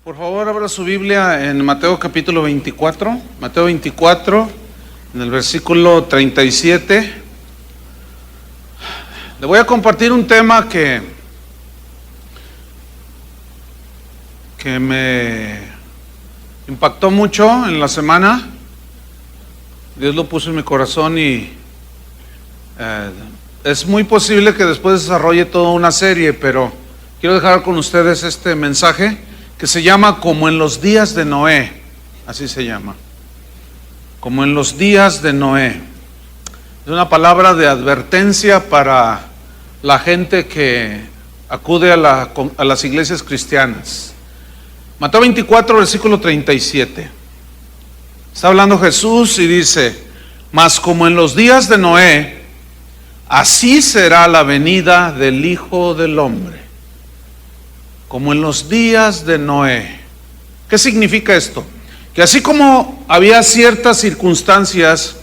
Por favor, abra su Biblia en Mateo capítulo 24. Mateo 24, en el versículo 37. Le voy a compartir un tema que me impactó mucho en la semana. Dios lo puso en mi corazón y es muy posible que después desarrolle toda una serie, pero quiero dejar con ustedes este mensaje que se llama Como en los días de Noé. Así se llama, como en los días de Noé. Es una palabra de advertencia para la gente que acude a las iglesias cristianas. Mateo 24, versículo 37. Está hablando Jesús y dice: mas como en los días de Noé, así será la venida del Hijo del Hombre. Como en los días de Noé. ¿Qué significa esto? Que así como había ciertas circunstancias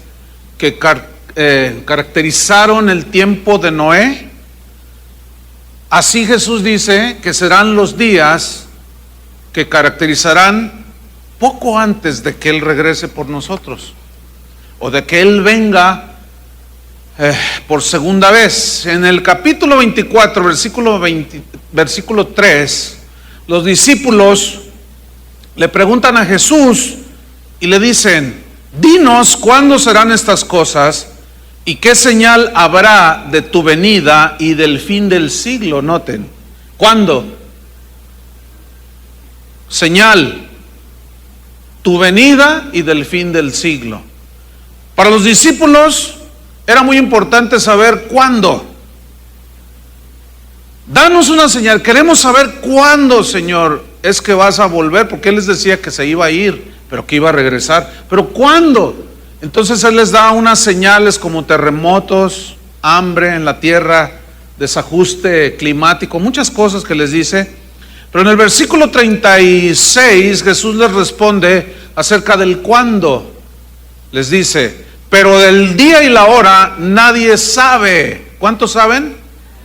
que caracterizaron el tiempo de Noé, así Jesús dice que serán los días que caracterizarán poco antes de que Él regrese por nosotros, o de que Él venga por segunda vez. En el capítulo 24, versículo 3, los discípulos le preguntan a Jesús y le dicen: dinos cuándo serán estas cosas y qué señal habrá de tu venida y del fin del siglo. Noten, ¿cuándo? Señal, tu venida y del fin del siglo. Para los discípulos era muy importante saber cuándo. Danos una señal, queremos saber cuándo, Señor, es que vas a volver, porque Él les decía que se iba a ir, pero que iba a regresar. Pero ¿cuándo? Entonces Él les da unas señales como terremotos, hambre en la tierra, desajuste climático, muchas cosas que les dice. Pero en el versículo 36 Jesús les responde acerca del cuándo. Les dice: pero del día y la hora nadie sabe. ¿Cuántos saben?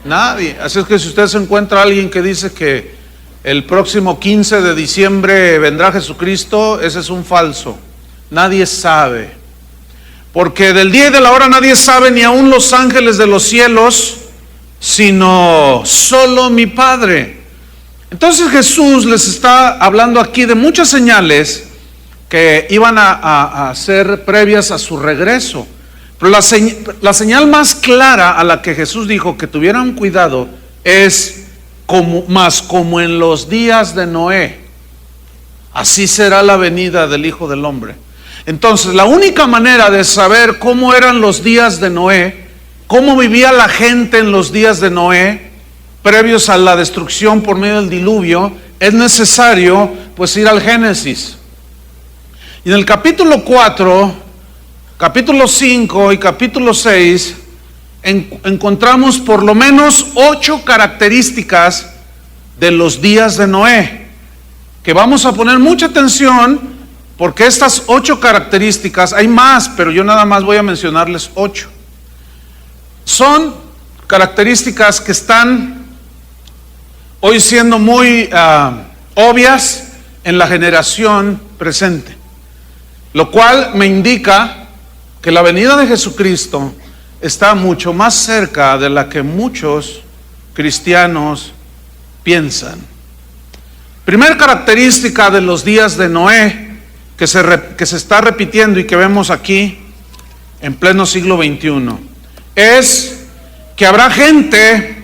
Nadie. Así es que si usted se encuentra a alguien que dice que el próximo 15 de diciembre vendrá Jesucristo, ese es un falso. Nadie sabe. Porque del día y de la hora nadie sabe, ni aun los ángeles de los cielos, sino solo mi Padre. Entonces Jesús les está hablando aquí de muchas señales que iban a ser previas a su regreso. Pero la señal más clara a la que Jesús dijo que tuvieran cuidado es como en los días de Noé, así será la venida del Hijo del Hombre. Entonces, la única manera de saber cómo eran los días de Noé, cómo vivía la gente en los días de Noé, previos a la destrucción por medio del diluvio, es necesario pues ir al Génesis. Y en el capítulo 4, capítulo 5 y capítulo 6 encontramos por lo menos 8 características de los días de Noé, que vamos a poner mucha atención, porque estas 8 características, hay más, pero yo nada más voy a mencionarles 8. Son características que están hoy siendo muy obvias en la generación presente, lo cual me indica que la venida de Jesucristo está mucho más cerca de la que muchos cristianos piensan. Primera característica de los días de Noé que se está repitiendo y que vemos aquí en pleno siglo XXI es que habrá gente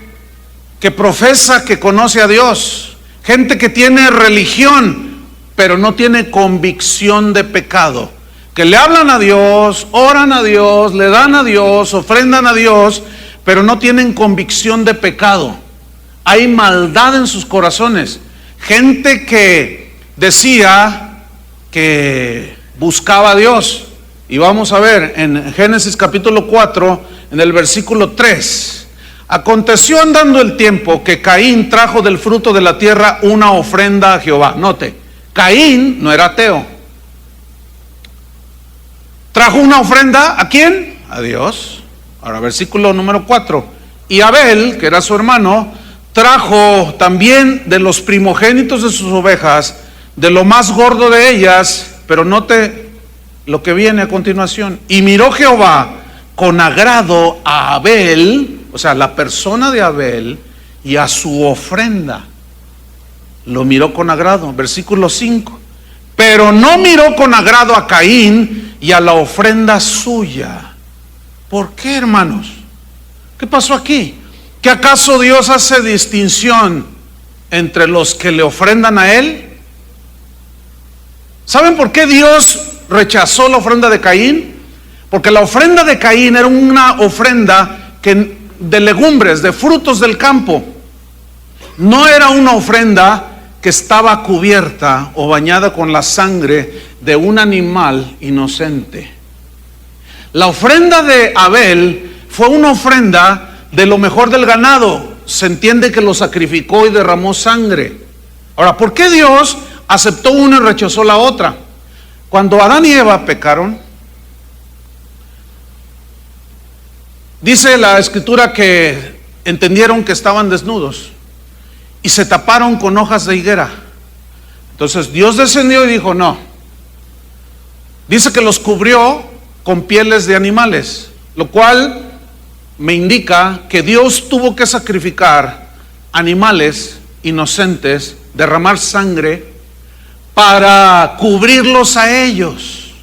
que profesa que conoce a Dios, gente que tiene religión pero no tiene convicción de pecado, que le hablan a Dios, oran a Dios, le dan a Dios, ofrendan a Dios, pero no tienen convicción de pecado. Hay maldad en sus corazones. Gente que decía que buscaba a Dios. Y vamos a ver en Génesis capítulo 4, en el versículo 3. Aconteció andando el tiempo que Caín trajo del fruto de la tierra una ofrenda a Jehová. Note, Caín no era ateo. Trajo una ofrenda, ¿a quién? A Dios. Ahora, versículo número 4. Y Abel, que era su hermano, trajo también de los primogénitos de sus ovejas de lo más gordo de ellas, pero note lo que viene a continuación. Y miró Jehová con agrado a Abel, o sea, la persona de Abel, y a su ofrenda. Lo miró con agrado, versículo 5. Pero no miró con agrado a Caín y a la ofrenda suya. ¿Por qué, hermanos? ¿Qué pasó aquí? ¿Que acaso Dios hace distinción entre los que le ofrendan a Él? ¿Saben por qué Dios rechazó la ofrenda de Caín? Porque la ofrenda de Caín era una ofrenda de legumbres, de frutos del campo. No era una ofrenda que estaba cubierta o bañada con la sangre de un animal inocente. La ofrenda de Abel fue una ofrenda de lo mejor del ganado. Se entiende que lo sacrificó y derramó sangre. Ahora, ¿por qué Dios aceptó una y rechazó la otra? Cuando Adán y Eva pecaron, dice la escritura que entendieron que estaban desnudos y se taparon con hojas de higuera. Entonces Dios descendió y dijo: no. Dice que los cubrió con pieles de animales, lo cual me indica que Dios tuvo que sacrificar animales inocentes, derramar sangre para cubrirlos a ellos.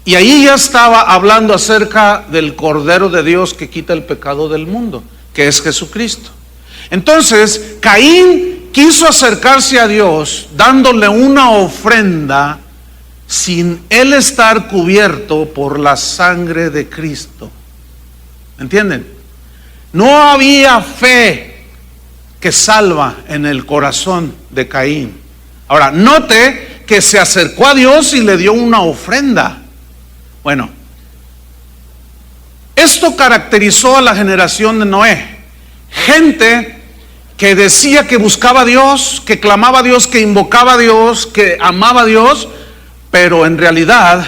Y ahí ya estaba hablando acerca del Cordero de Dios que quita el pecado del mundo, que es Jesucristo. Entonces Caín quiso acercarse a Dios dándole una ofrenda sin él estar cubierto por la sangre de Cristo. ¿Entienden? No había fe que salva en el corazón de Caín. Ahora, note que se acercó a Dios y le dio una ofrenda. Bueno, esto caracterizó a la generación de Noé. Gente que decía que buscaba a Dios, que clamaba a Dios, que invocaba a Dios, que amaba a Dios, pero en realidad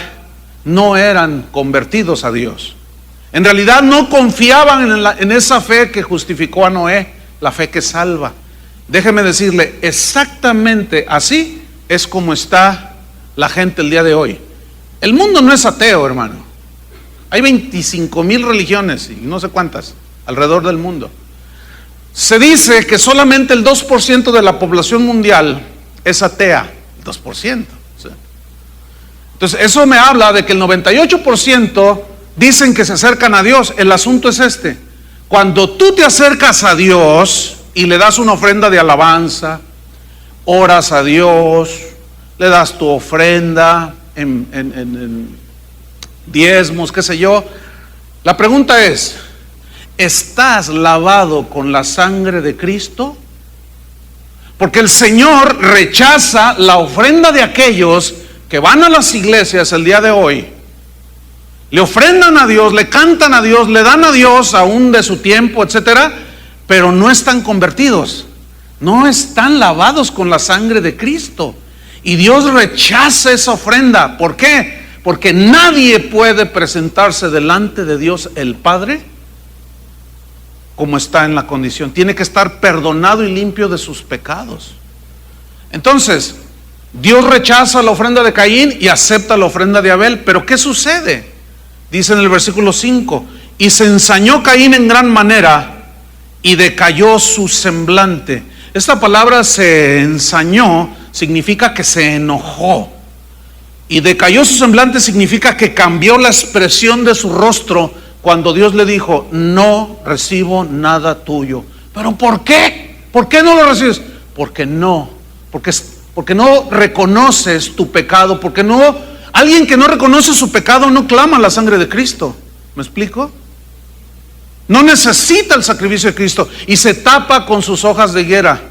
no eran convertidos a Dios. En realidad no confiaban en esa fe que justificó a Noé, la fe que salva. Déjeme decirle, exactamente así es como está la gente el día de hoy. El mundo no es ateo, hermano. Hay 25,000 religiones y no sé cuántas alrededor del mundo. Se dice que solamente el 2% de la población mundial es atea. 2%. Entonces eso me habla de que el 98% dicen que se acercan a Dios. El asunto es este: cuando tú te acercas a Dios y le das una ofrenda de alabanza, oras a Dios, le das tu ofrenda en diezmos, qué sé yo, la pregunta es: ¿estás lavado con la sangre de Cristo? Porque el Señor rechaza la ofrenda de aquellos que van a las iglesias el día de hoy, le ofrendan a Dios, le cantan a Dios, le dan a Dios aún de su tiempo, etcétera, pero no están convertidos, no están lavados con la sangre de Cristo. Y Dios rechaza esa ofrenda. ¿Por qué? Porque nadie puede presentarse delante de Dios el Padre como está en la condición. Tiene que estar perdonado y limpio de sus pecados. Entonces, Dios rechaza la ofrenda de Caín y acepta la ofrenda de Abel. Pero ¿qué sucede? Dice en el versículo 5: y se ensañó Caín en gran manera y decayó su semblante. Esta palabra se ensañó significa que se enojó. Y decayó su semblante significa que cambió la expresión de su rostro cuando Dios le dijo: no recibo nada tuyo. ¿Pero por qué? ¿Por qué no lo recibes? Porque no reconoces tu pecado. Porque no, alguien que no reconoce su pecado no clama la sangre de Cristo. ¿Me explico? No necesita el sacrificio de Cristo y se tapa con sus hojas de higuera.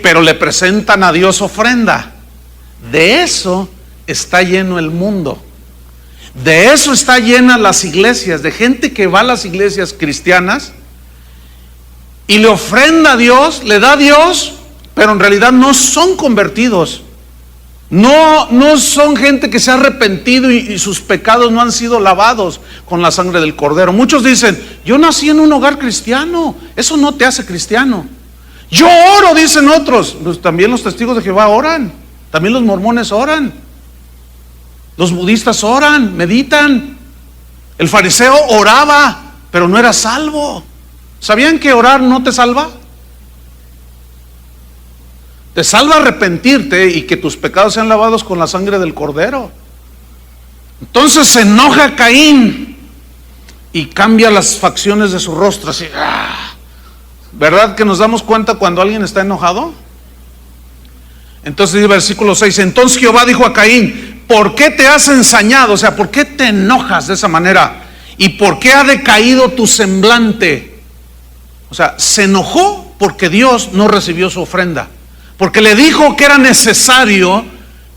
Pero le presentan a Dios ofrenda. De eso está lleno el mundo. De eso está llena las iglesias, de gente que va a las iglesias cristianas y le ofrenda a Dios, le da a Dios, pero en realidad no son convertidos. No son gente que se ha arrepentido y sus pecados no han sido lavados con la sangre del Cordero. Muchos dicen: yo nací en un hogar cristiano. Eso no te hace cristiano. Yo oro, dicen otros. Pues también los testigos de Jehová oran. También los mormones oran. Los budistas oran, meditan. El fariseo oraba, pero no era salvo. ¿Sabían que orar no te salva? Te salva arrepentirte y que tus pecados sean lavados con la sangre del Cordero. Entonces se enoja Caín y cambia las facciones de su rostro así. ¿Verdad que nos damos cuenta cuando alguien está enojado? Entonces dice el versículo 6, entonces Jehová dijo a Caín, ¿por qué te has ensañado? O sea, ¿por qué te enojas de esa manera? ¿Y por qué ha decaído tu semblante? O sea, se enojó porque Dios no recibió su ofrenda, porque le dijo que era necesario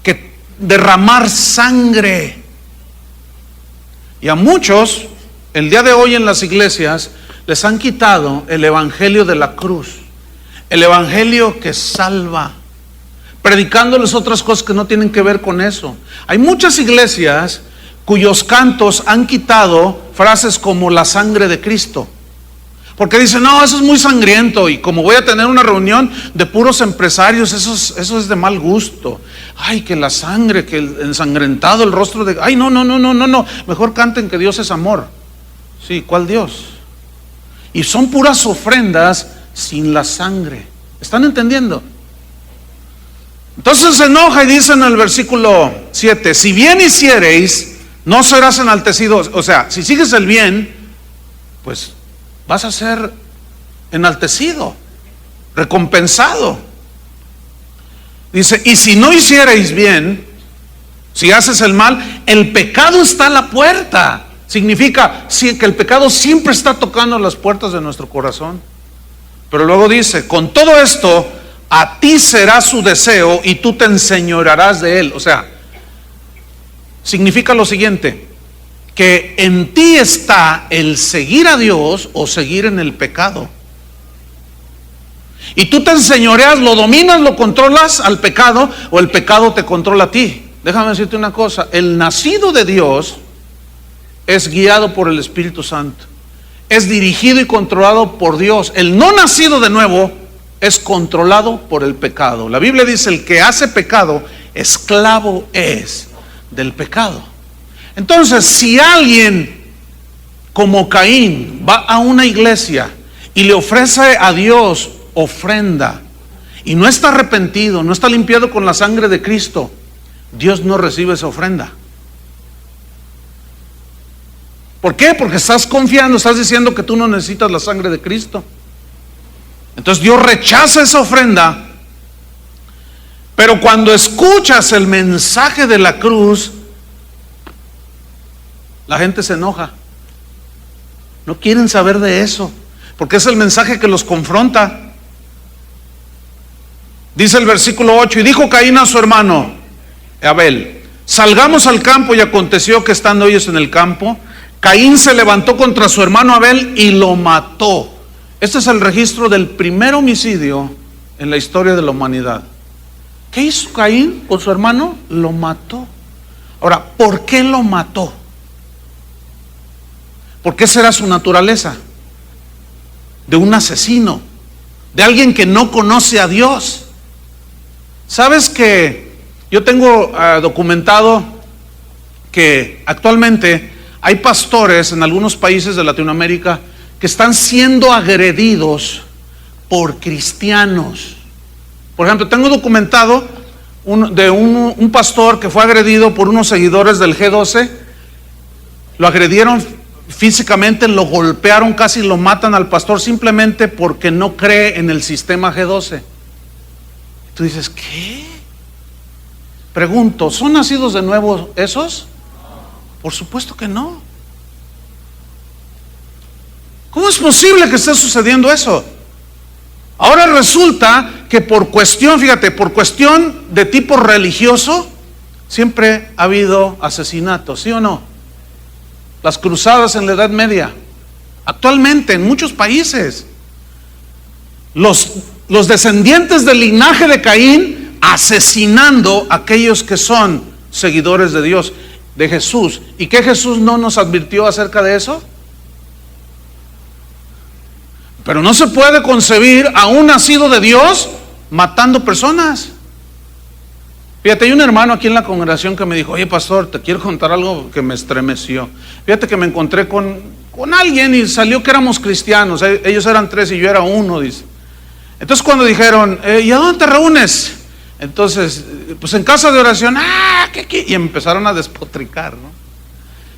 que derramar sangre. Y a muchos, el día de hoy en las iglesias, les han quitado el evangelio de la cruz, el evangelio que salva, predicándoles otras cosas que no tienen que ver con eso. Hay muchas iglesias cuyos cantos han quitado frases como la sangre de Cristo, porque dicen, no, eso es muy sangriento, y como voy a tener una reunión de puros empresarios, eso es de mal gusto. Ay, que la sangre, que el ensangrentado, el rostro de... Ay, no, mejor canten que Dios es amor. Sí, ¿cuál Dios? Y son puras ofrendas sin la sangre. ¿Están entendiendo? Entonces se enoja y dice en el versículo 7, si bien hiciereis, no serás enaltecido. O sea, si sigues el bien, pues vas a ser enaltecido, recompensado. Dice, y si no hiciereis bien, si haces el mal, el pecado está a la puerta. Significa que el pecado siempre está tocando las puertas de nuestro corazón. Pero luego dice, con todo esto, a ti será su deseo y tú te enseñorearás de él. O sea, significa lo siguiente, que en ti está el seguir a Dios o seguir en el pecado. Y tú te enseñoreas, lo dominas, lo controlas al pecado, o el pecado te controla a ti. Déjame decirte una cosa, el nacido de Dios es guiado por el Espíritu Santo, es dirigido y controlado por Dios. El no nacido de nuevo es controlado por el pecado. La Biblia dice, el que hace pecado, esclavo es del pecado. Entonces, si alguien como Caín va a una iglesia y le ofrece a Dios ofrenda y no está arrepentido, no está limpiado con la sangre de Cristo, Dios no recibe esa ofrenda. ¿Por qué? Porque estás confiando, estás diciendo que tú no necesitas la sangre de Cristo. Entonces Dios rechaza esa ofrenda. Pero cuando escuchas el mensaje de la cruz, la gente se enoja. No quieren saber de eso, porque es el mensaje que los confronta. Dice el versículo 8, y dijo Caín a su hermano Abel, salgamos al campo, y aconteció que estando ellos en el campo, Caín se levantó contra su hermano Abel y lo mató. Este es el registro del primer homicidio en la historia de la humanidad. ¿Qué hizo Caín con su hermano? Lo mató. Ahora, ¿por qué lo mató? ¿Por qué será su naturaleza? De un asesino, de alguien que no conoce a Dios. ¿Sabes que yo tengo documentado que actualmente hay pastores en algunos países de Latinoamérica que están siendo agredidos por cristianos? Por ejemplo, tengo documentado un pastor que fue agredido por unos seguidores del G12. Lo agredieron físicamente, lo golpearon, casi lo matan al pastor simplemente porque no cree en el sistema G12. Tú dices, ¿qué? Pregunto, ¿son nacidos de nuevo esos? Por supuesto que no. ¿Cómo es posible que esté sucediendo eso? Ahora resulta que por cuestión, fíjate, por cuestión de tipo religioso, siempre ha habido asesinatos, ¿sí o no? Las cruzadas en la Edad Media, actualmente en muchos países, los descendientes del linaje de Caín asesinando a aquellos que son seguidores de Dios, de Jesús. ¿Y qué Jesús no nos advirtió acerca de eso? Pero no se puede concebir a un nacido de Dios matando personas. Fíjate, hay un hermano aquí en la congregación que me dijo: oye, pastor, te quiero contar algo que me estremeció. Fíjate que me encontré con alguien y salió que éramos cristianos. Ellos eran 3 y yo era 1, dice. Entonces cuando dijeron, ¿y a dónde te reúnes? Entonces, pues en casa de oración. Y empezaron a despotricar, ¿no?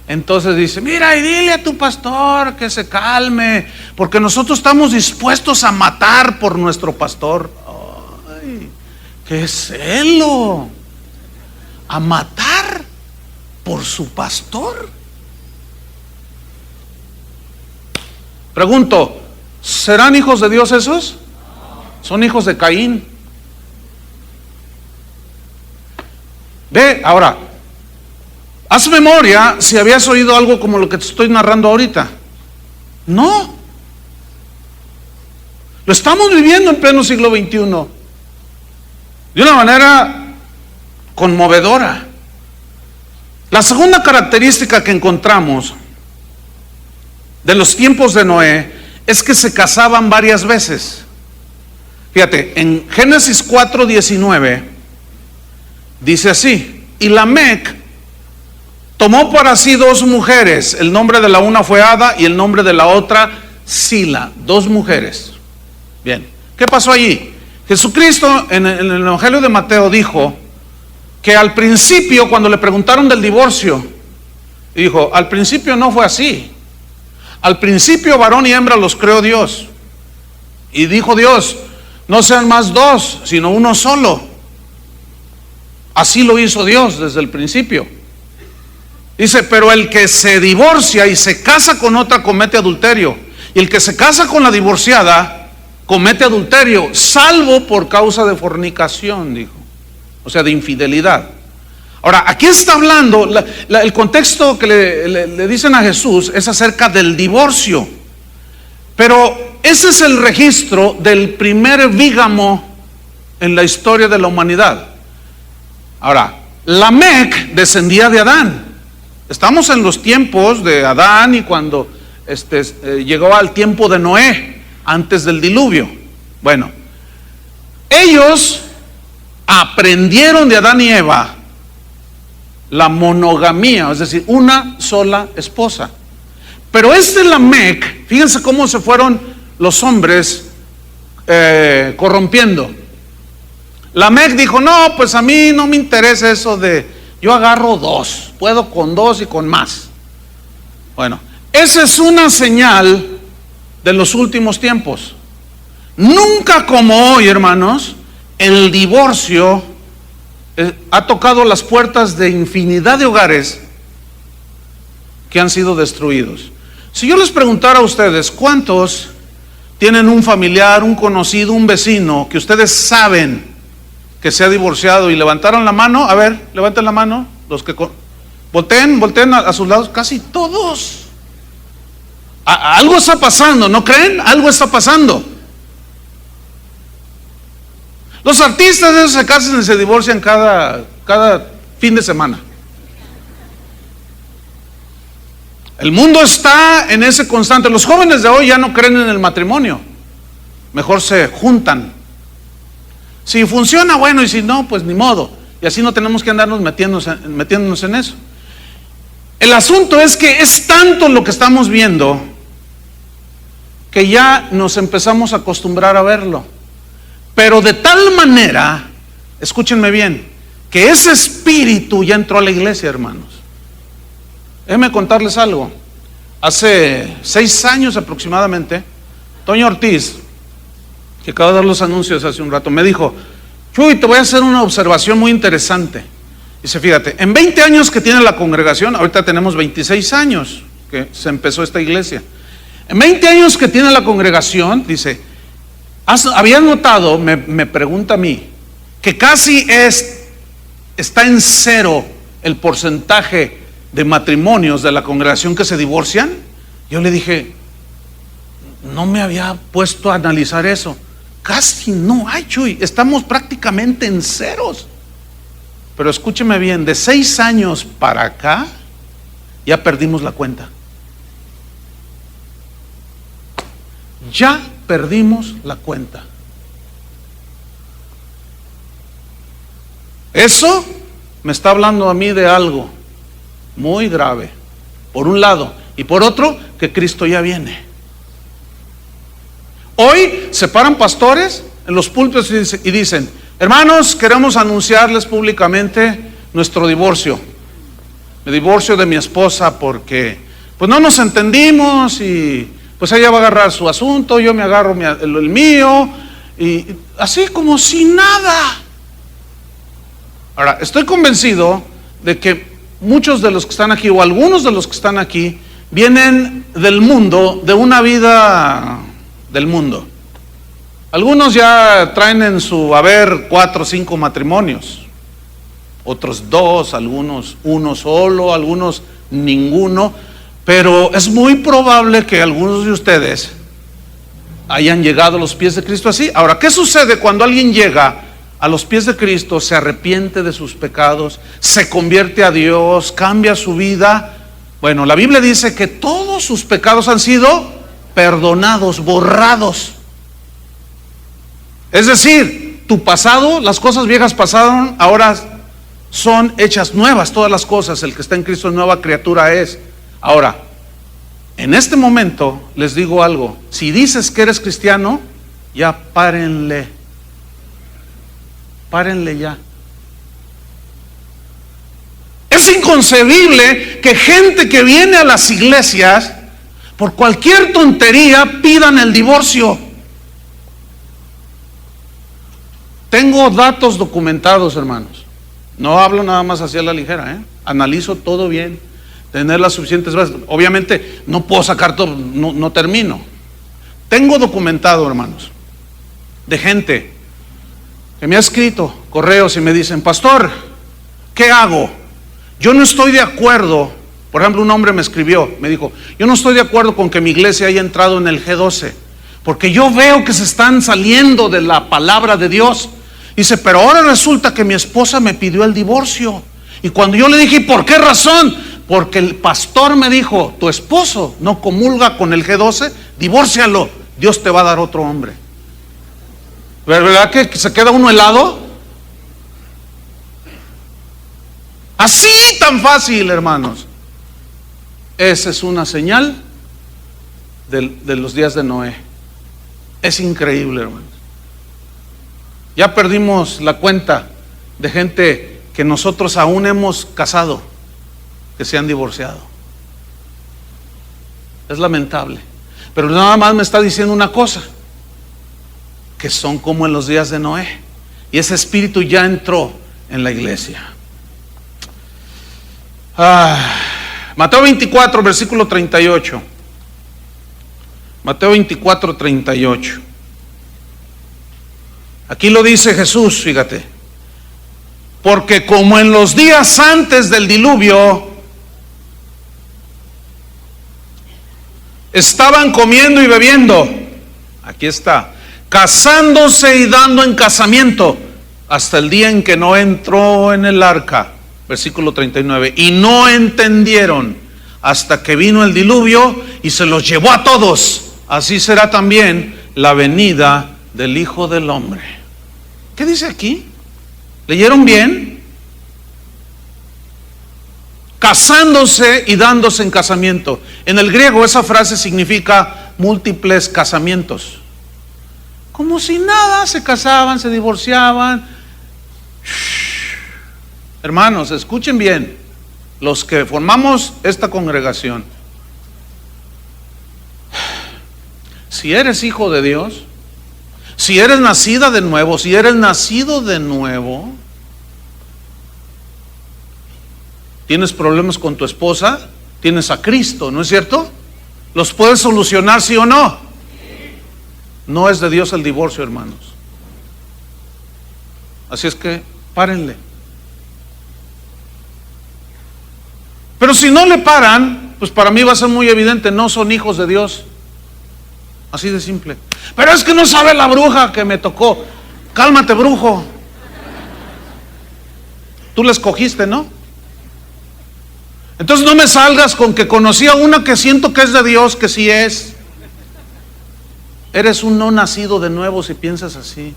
Entonces dice: mira, y dile a tu pastor que se calme, porque nosotros estamos dispuestos a matar por nuestro pastor. Ay, qué celo, a matar por su pastor. Pregunto, ¿serán hijos de Dios esos? Son hijos de Caín. Ve, ahora, haz memoria si habías oído algo como lo que te estoy narrando ahorita. No. Lo estamos viviendo en pleno siglo XXI de una manera conmovedora. La segunda característica que encontramos de los tiempos de Noé es que se casaban varias veces. Fíjate, en Génesis 4:19 dice así: y Lamec tomó para sí 2 mujeres, el nombre de la una fue Ada y el nombre de la otra Sila, 2 mujeres. Bien, ¿qué pasó allí? Jesucristo en el Evangelio de Mateo dijo que al principio, cuando le preguntaron del divorcio, dijo: al principio no fue así. Al principio varón y hembra los creó Dios. Y dijo Dios: no sean más 2, sino uno solo. Así lo hizo Dios desde el principio. Dice: pero el que se divorcia y se casa con otra comete adulterio. Y el que se casa con la divorciada comete adulterio, salvo por causa de fornicación, dijo. O sea, de infidelidad. Ahora, aquí está hablando, el contexto que le dicen a Jesús es acerca del divorcio. Pero ese es el registro del primer bígamo en la historia de la humanidad. Ahora, Lamec descendía de Adán. Estamos en los tiempos de Adán y cuando llegó al tiempo de Noé, antes del diluvio. Bueno, ellos aprendieron de Adán y Eva la monogamía, es decir, una sola esposa. Pero Lamec, fíjense cómo se fueron los hombres corrompiendo. Lamec dijo: no, pues a mí no me interesa eso de yo agarro 2, puedo con 2 y con más. Bueno, esa es una señal de los últimos tiempos. Nunca como hoy, hermanos, el divorcio ha tocado las puertas de infinidad de hogares que han sido destruidos. Si yo les preguntara a ustedes, ¿cuántos tienen un familiar, un conocido, un vecino que ustedes saben que se ha divorciado y levantaron la mano? A ver, levanten la mano, los que volteen a sus lados. Casi todos. Algo está pasando, ¿no creen? Algo está pasando. Los artistas esos se casan y se divorcian cada fin de semana. El mundo está en ese constante. Los jóvenes de hoy ya no creen en el matrimonio. Mejor se juntan. Si funciona, bueno, y si no, pues ni modo. Y así no tenemos que andarnos metiéndonos en eso. El asunto es que es tanto lo que estamos viendo que ya nos empezamos a acostumbrar a verlo. Pero de tal manera, escúchenme bien, que ese espíritu ya entró a la iglesia, hermanos. Déjenme contarles algo. Hace 6 años aproximadamente, Toño Ortiz, que acaba de dar los anuncios hace un rato, me dijo: Chuy, te voy a hacer una observación muy interesante. Dice: fíjate, en 20 años que tiene la congregación, ahorita tenemos 26 años que se empezó esta iglesia. En 20 años que tiene la congregación, dice, ¿habías notado, me pregunta a mí, que casi está en 0 el porcentaje de matrimonios de la congregación que se divorcian? Yo le dije: no me había puesto a analizar eso. Casi no hay, Chuy, estamos prácticamente en 0. Pero escúcheme bien, de 6 años para acá ya perdimos la cuenta. Ya perdimos la cuenta. Eso me está hablando a mí de algo muy grave, por un lado, y por otro, que Cristo ya viene. Hoy se paran pastores en los púlpitos y dicen: hermanos, queremos anunciarles públicamente nuestro divorcio. Me divorcio de mi esposa porque pues no nos entendimos y pues ella va a agarrar su asunto, yo me agarro el mío, y así como si nada. Ahora, estoy convencido de que muchos de los que están aquí, o algunos de los que están aquí, vienen del mundo, de una vida del mundo. Algunos ya traen en su haber 4 o 5 matrimonios, otros 2, algunos 1 solo, algunos ninguno, pero es muy probable que algunos de ustedes hayan llegado a los pies de Cristo así. Ahora, ¿qué sucede cuando alguien llega a los pies de Cristo, se arrepiente de sus pecados, se convierte a Dios, cambia su vida? Bueno, la Biblia dice que todos sus pecados han sido perdonados, borrados. Es decir, tu pasado, las cosas viejas pasaron, ahora son hechas nuevas todas las cosas. El que está en Cristo, nueva criatura es. Ahora, en este momento les digo algo: si dices que eres cristiano, ya párenle ya. Es inconcebible que gente que viene a las iglesias por cualquier tontería pidan el divorcio. Tengo datos documentados, hermanos. No hablo nada más así a la ligera, Analizo todo bien, tener las suficientes bases. Obviamente no puedo sacar todo, no termino. Tengo documentado, hermanos, de gente que me ha escrito correos y me dicen: pastor, ¿qué hago? Yo no estoy de acuerdo. Por ejemplo, un hombre me escribió, me dijo: yo no estoy de acuerdo con que mi iglesia haya entrado en el G12, porque yo veo que se están saliendo de la palabra de Dios. Dice: pero ahora resulta que mi esposa me pidió el divorcio. Y cuando yo le dije: ¿por qué razón? Porque el pastor me dijo: tu esposo no comulga con el G12, divórcialo, Dios te va a dar otro hombre. ¿Verdad que se queda uno helado? Así tan fácil, hermanos. Esa es una señal de los días de Noé. Es increíble, hermanos. Ya perdimos la cuenta de gente que nosotros aún hemos casado, que se han divorciado. Es lamentable. Pero nada más me está diciendo una cosa: que son como en los días de Noé. Y ese espíritu ya entró en la iglesia. Mateo 24, versículo 38. Mateo 24, 38. Aquí lo dice Jesús, fíjate: porque como en los días antes del diluvio estaban comiendo y bebiendo, aquí está, casándose y dando en casamiento, hasta el día en que no entró en el arca, versículo 39, y no entendieron hasta que vino el diluvio y se los llevó a todos. Así será también la venida del Hijo del Hombre. ¿Qué dice aquí? ¿Leyeron bien? Casándose y dándose en casamiento. En el griego esa frase significa múltiples casamientos. Como si nada, se casaban, se divorciaban. Hermanos, escuchen bien, los que formamos esta congregación. Si eres hijo de Dios, si eres nacida de nuevo, si eres nacido de nuevo, tienes problemas con tu esposa, tienes a Cristo, ¿no es cierto? ¿Los puedes solucionar, sí o no? No es de Dios el divorcio, hermanos. Así es que párenle. Pero si no le paran, pues para mí va a ser muy evidente: no son hijos de Dios. Así de simple. Pero es que no sabe la bruja que me tocó. Cálmate, brujo. Tú la escogiste, ¿no? Entonces no me salgas con que conocí a una que siento que es de Dios, que sí es. Eres un no nacido de nuevo si piensas así.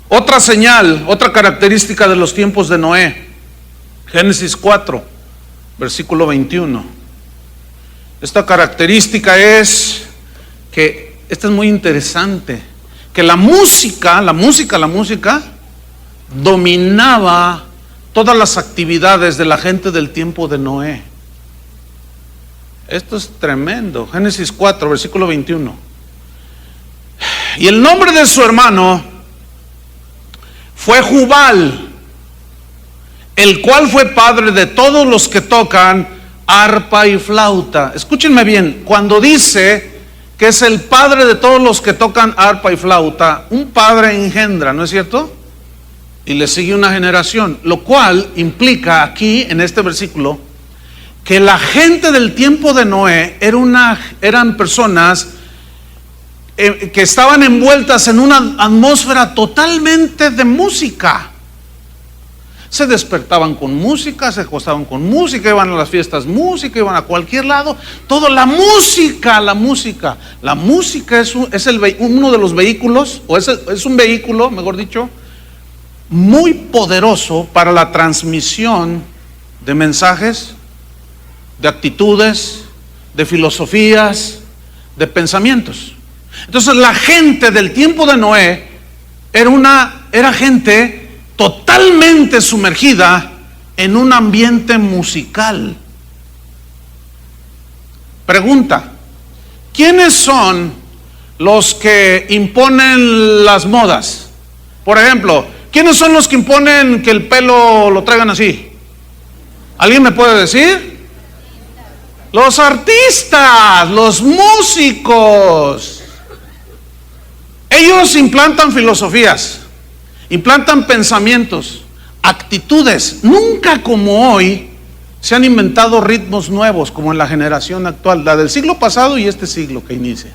Otra señal, otra característica de los tiempos de Noé. Génesis 4, versículo 21. Esta característica es que, esta es muy interesante, que la música dominaba todas las actividades de la gente del tiempo de Noé. Esto es tremendo. Génesis 4, versículo 21. Y el nombre de su hermano fue Jubal, el cual fue padre de todos los que tocan arpa y flauta. Escúchenme bien, cuando dice que es el padre de todos los que tocan arpa y flauta, un padre engendra, ¿no es cierto? Y le sigue una generación, lo cual implica aquí en este versículo que la gente del tiempo de Noé eran personas que estaban envueltas en una atmósfera totalmente de música. Se despertaban con música, se acostaban con música, iban a las fiestas música, iban a cualquier lado, todo la música. La música es uno de los vehículos, o es un vehículo, mejor dicho, muy poderoso para la transmisión de mensajes, de actitudes, de filosofías, de pensamientos. Entonces la gente del tiempo de Noé era gente totalmente sumergida en un ambiente musical. Pregunta: ¿quiénes son los que imponen las modas? Por ejemplo, ¿quiénes son los que imponen que el pelo lo traigan así? ¿Alguien me puede decir? Los artistas, los músicos. Ellos implantan filosofías, implantan pensamientos, actitudes. Nunca como hoy se han inventado ritmos nuevos como en la generación actual, la del siglo pasado y este siglo que inicia.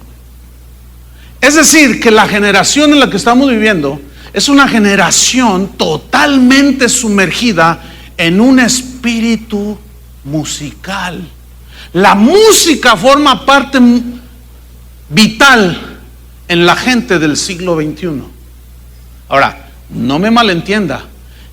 Es decir, que la generación en la que estamos viviendo es una generación totalmente sumergida en un espíritu musical. La música forma parte vital en la gente del siglo XXI. Ahora, no me malentienda,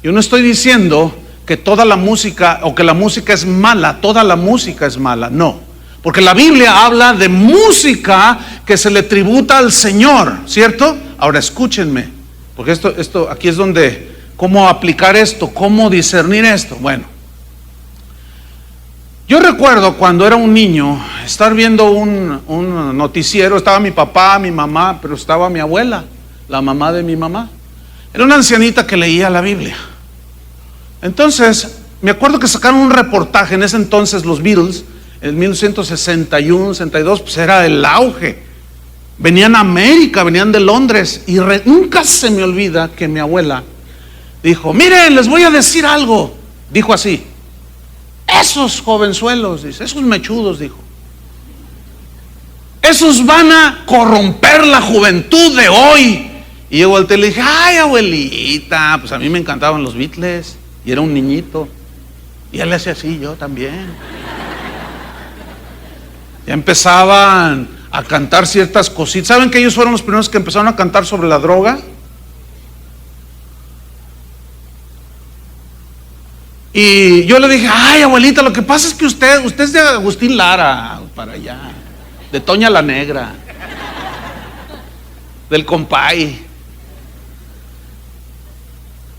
yo no estoy diciendo que toda la música o que la música es mala, toda la música es mala, no, porque la Biblia habla de música que se le tributa al Señor, ¿cierto? Ahora escúchenme, porque esto aquí es donde, cómo aplicar esto, cómo discernir esto. Bueno, yo recuerdo cuando era un niño estar viendo un noticiero. Estaba mi papá, mi mamá, pero estaba mi abuela, la mamá de mi mamá. Era una ancianita que leía la Biblia. Entonces, me acuerdo que sacaron un reportaje. En ese entonces los Beatles, en 1961, 62, pues era el auge. Venían a América, venían de Londres. Y nunca se me olvida que mi abuela dijo: miren, les voy a decir algo. Dijo así: esos jovenzuelos, dice, esos mechudos, dijo, esos van a corromper la juventud de hoy. Y yo volteé y le dije: ay, abuelita, pues a mí me encantaban los Beatles y era un niñito. Y él le hacía así, yo también. Ya empezaban a cantar ciertas cositas. ¿Saben que ellos fueron los primeros que empezaron a cantar sobre la droga? Y yo le dije: ay, abuelita, lo que pasa es que usted es de Agustín Lara, para allá, de Toña la Negra, del Compay.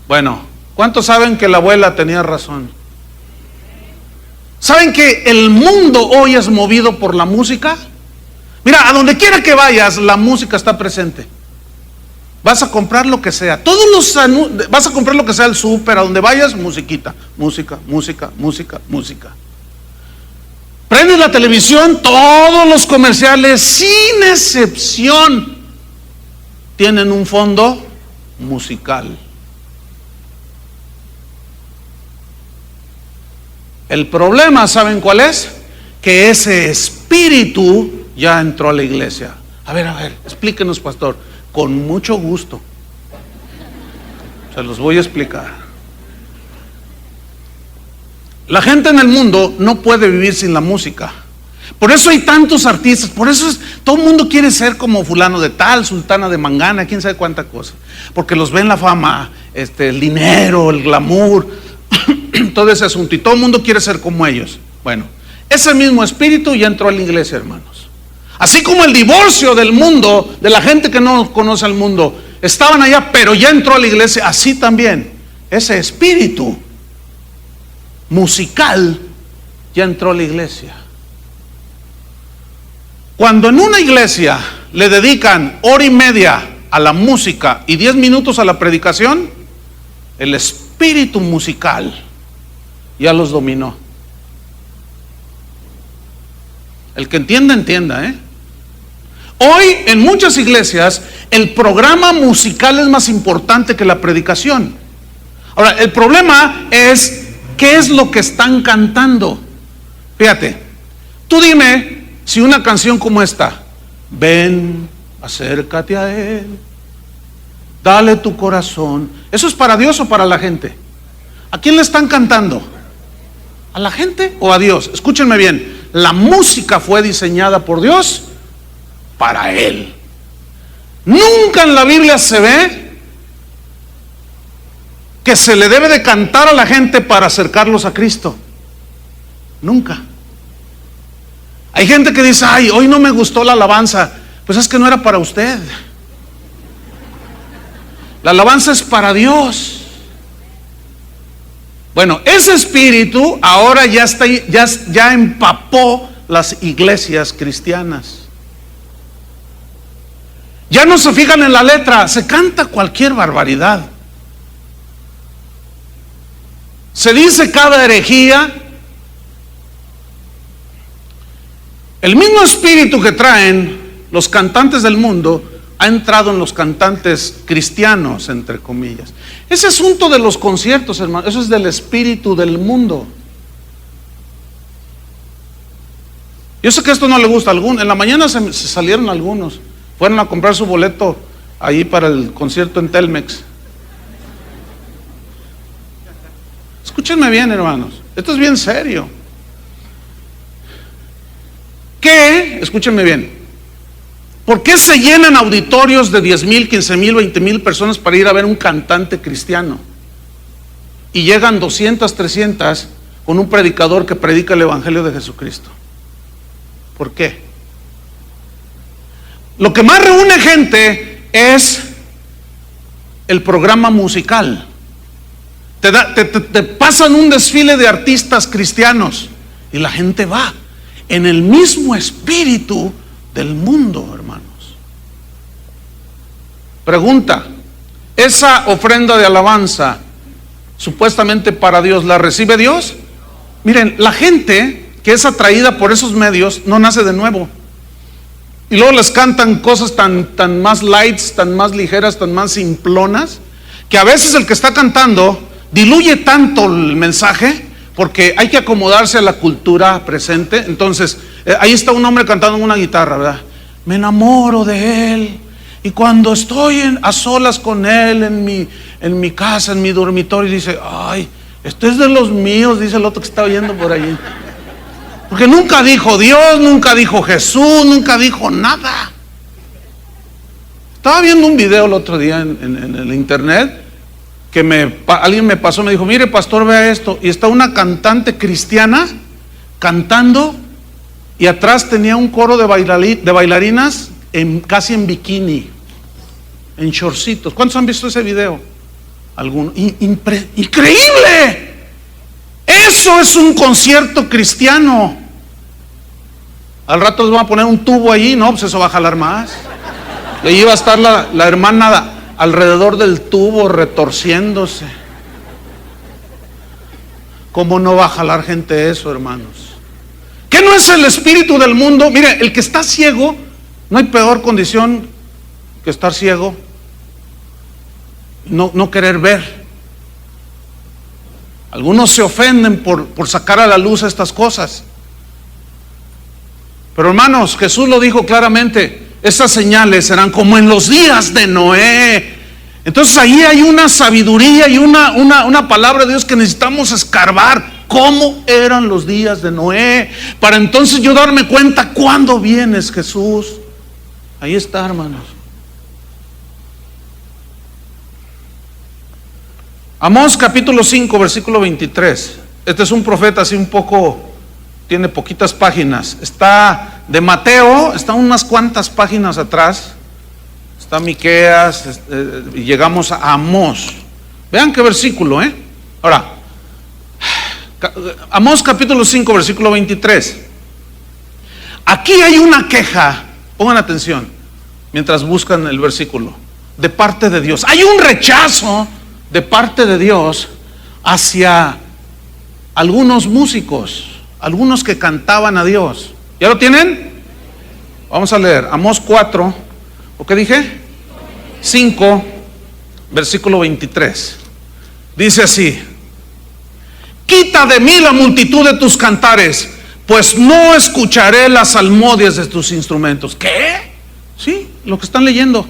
Bueno, ¿cuántos saben que la abuela tenía razón? ¿Saben que el mundo hoy es movido por la música? Mira, a donde quiera que vayas, la música está presente. Vas a comprar lo que sea, vas a comprar lo que sea al súper, a donde vayas, musiquita, música. Prendes la televisión, todos los comerciales, sin excepción, tienen un fondo musical. El problema, ¿saben cuál es? Que ese espíritu ya entró a la iglesia. A ver, explíquenos, pastor. Con mucho gusto. Se los voy a explicar. La gente en el mundo no puede vivir sin la música. Por eso hay tantos artistas, por eso todo el mundo quiere ser como fulano de tal, sultana de Mangana, quién sabe cuánta cosa. Porque los ven la fama, el dinero, el glamour, todo ese asunto. Y todo el mundo quiere ser como ellos. Bueno, ese mismo espíritu ya entró a la iglesia, hermanos. Así como el divorcio del mundo, de la gente que no conoce al mundo, estaban allá, pero ya entró a la iglesia, así también. Ese espíritu musical ya entró a la iglesia. Cuando en una iglesia le dedican hora y media a la música y 10 minutos a la predicación, el espíritu musical ya los dominó. El que entienda, entienda, Hoy en muchas iglesias el programa musical es más importante que la predicación. Ahora, el problema es ¿qué es lo que están cantando? Fíjate, tú dime si una canción como esta, ven, acércate a Él, dale tu corazón, ¿eso es para Dios o para la gente? ¿A quién le están cantando? ¿A la gente o a Dios? Escúchenme bien, la música fue diseñada por Dios para Él. Nunca en la Biblia se ve que se le debe de cantar a la gente para acercarlos a Cristo. Nunca. Hay gente que dice, ay, hoy no me gustó la alabanza. Pues es que no era para usted. La alabanza es para Dios. Bueno, ese espíritu ahora ya empapó las iglesias cristianas. Ya no se fijan en la letra, se canta cualquier barbaridad. Se dice cada herejía. El mismo espíritu que traen los cantantes del mundo ha entrado en los cantantes cristianos, entre comillas. Ese asunto de los conciertos, hermano, eso es del espíritu del mundo. Yo sé que esto no le gusta a algunos. En la mañana se salieron algunos, fueron a comprar su boleto ahí para el concierto en Telmex. Escúchenme bien, hermanos, esto es bien serio. Escúchenme bien, ¿por qué se llenan auditorios de 10,000, 15,000, 20,000 personas para ir a ver un cantante cristiano? Y llegan 200, 300 con un predicador que predica el evangelio de Jesucristo. ¿Por qué? Lo que más reúne gente es el programa musical. Te pasan un desfile de artistas cristianos y la gente va en el mismo espíritu del mundo, hermanos. Pregunta, ¿esa ofrenda de alabanza supuestamente para Dios la recibe Dios? Miren, la gente que es atraída por esos medios no nace de nuevo. Y luego les cantan cosas tan más lights, tan más ligeras, tan más simplonas, que a veces el que está cantando diluye tanto el mensaje, porque hay que acomodarse a la cultura presente. Entonces, ahí está un hombre cantando en una guitarra, ¿verdad? Me enamoro de él, y cuando estoy a solas con él en mi casa, en mi dormitorio, dice, ay, esto es de los míos, dice el otro que está oyendo por allí. Porque nunca dijo Dios, nunca dijo Jesús, nunca dijo nada. Estaba viendo un video el otro día en el internet, que alguien me pasó, me dijo, mire pastor, vea esto, y está una cantante cristiana cantando, y atrás tenía un coro de bailarinas casi en bikini, en shortcitos. ¿Cuántos han visto ese video? Algunos. ¡Increíble! Eso es un concierto cristiano. Al rato les van a poner un tubo allí, no, pues eso va a jalar más. Y ahí va a estar la hermana alrededor del tubo retorciéndose. ¿Cómo no va a jalar gente eso, hermanos? ¿Qué no es el espíritu del mundo? Mire, el que está ciego, no hay peor condición que estar ciego, no querer ver. Algunos se ofenden por sacar a la luz estas cosas. Pero hermanos, Jesús lo dijo claramente, esas señales serán como en los días de Noé. Entonces ahí hay una sabiduría y una palabra de Dios que necesitamos escarbar. cómo eran los días de Noé, para entonces yo darme cuenta cuándo vienes, Jesús. Ahí está, hermanos. Amós capítulo 5, versículo 23. Este es un profeta así un poco, tiene poquitas páginas. Está de Mateo, está unas cuantas páginas atrás. Está Miqueas, y llegamos a Amós. Vean qué versículo, Ahora, Amós capítulo 5, versículo 23. Aquí hay una queja, pongan atención, mientras buscan el versículo, de parte de Dios. Hay un rechazo de parte de Dios hacia algunos músicos, algunos que cantaban a Dios. ¿Ya lo tienen? Vamos a leer Amós 4, ¿o qué dije? 5, versículo 23. Dice así: quita de mí la multitud de tus cantares, pues no escucharé las salmodias de tus instrumentos. ¿Qué? Sí, lo que están leyendo.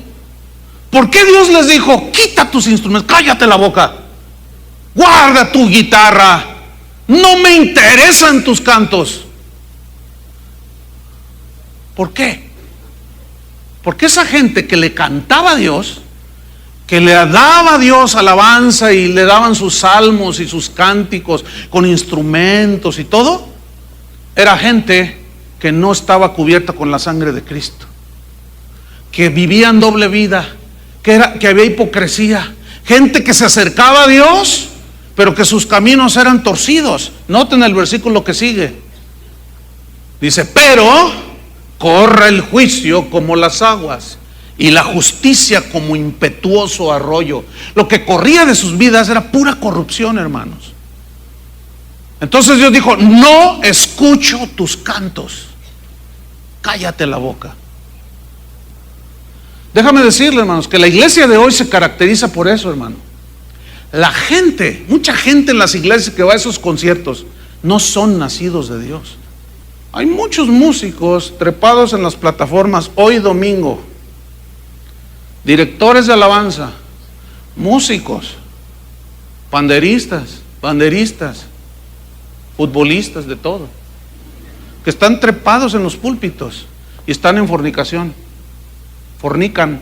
¿Por qué Dios les dijo, quita tus instrumentos, cállate la boca, guarda tu guitarra, no me interesan tus cantos? ¿Por qué? Porque esa gente que le cantaba a Dios, que le daba a Dios alabanza y le daban sus salmos y sus cánticos con instrumentos y todo, era gente que no estaba cubierta con la sangre de Cristo, que vivían doble vida, que había hipocresía, gente que se acercaba a Dios, pero que sus caminos eran torcidos. Noten el versículo que sigue. Dice, pero corre el juicio como las aguas y la justicia como impetuoso arroyo. Lo que corría de sus vidas era pura corrupción, hermanos. Entonces Dios dijo, no escucho tus cantos, cállate la boca. Déjame decirle, hermanos, que la iglesia de hoy se caracteriza por eso, hermano. La gente, mucha gente en las iglesias que va a esos conciertos, no son nacidos de Dios. Hay muchos músicos trepados en las plataformas hoy domingo, directores de alabanza, músicos, banderistas, futbolistas, de todo, que están trepados en los púlpitos y están en fornicación, fornican.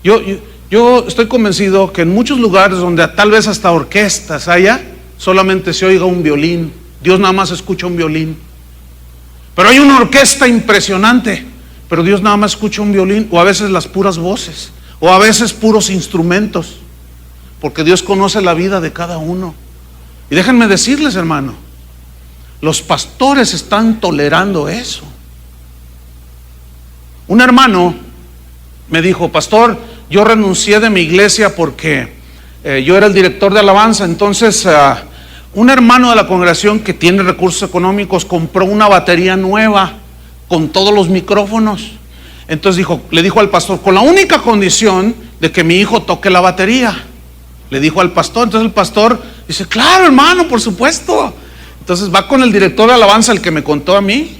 Yo estoy convencido que en muchos lugares donde tal vez hasta orquestas haya, solamente se oiga un violín. Dios nada más escucha un violín. Pero hay una orquesta impresionante, pero Dios nada más escucha un violín, o a veces las puras voces, o a veces puros instrumentos, porque Dios conoce la vida de cada uno. Y déjenme decirles, hermano, los pastores están tolerando eso. Un hermano me dijo, pastor, yo renuncié de mi iglesia porque yo era el director de alabanza. Entonces un hermano de la congregación que tiene recursos económicos compró una batería nueva con todos los micrófonos. Entonces le dijo al pastor, con la única condición de que mi hijo toque la batería. Le dijo al pastor. Entonces el pastor dice, claro, hermano, por supuesto. Entonces va con el director de alabanza, el que me contó a mí.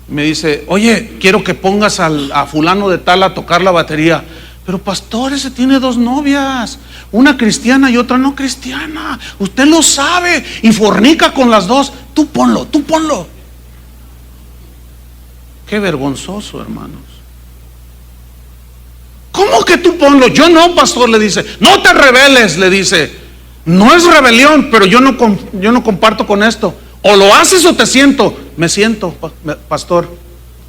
Me dice, oye, quiero que pongas a fulano de tal a tocar la batería. Pero pastor, ese tiene dos novias, una cristiana y otra no cristiana. Usted lo sabe y fornica con las dos. Tú ponlo. Qué vergonzoso, hermanos. ¿Cómo que tú ponlo? Yo no, pastor, le dice. No te rebeles, le dice. No es rebelión, pero yo no comparto con esto. O lo haces o te siento. Me siento, pastor.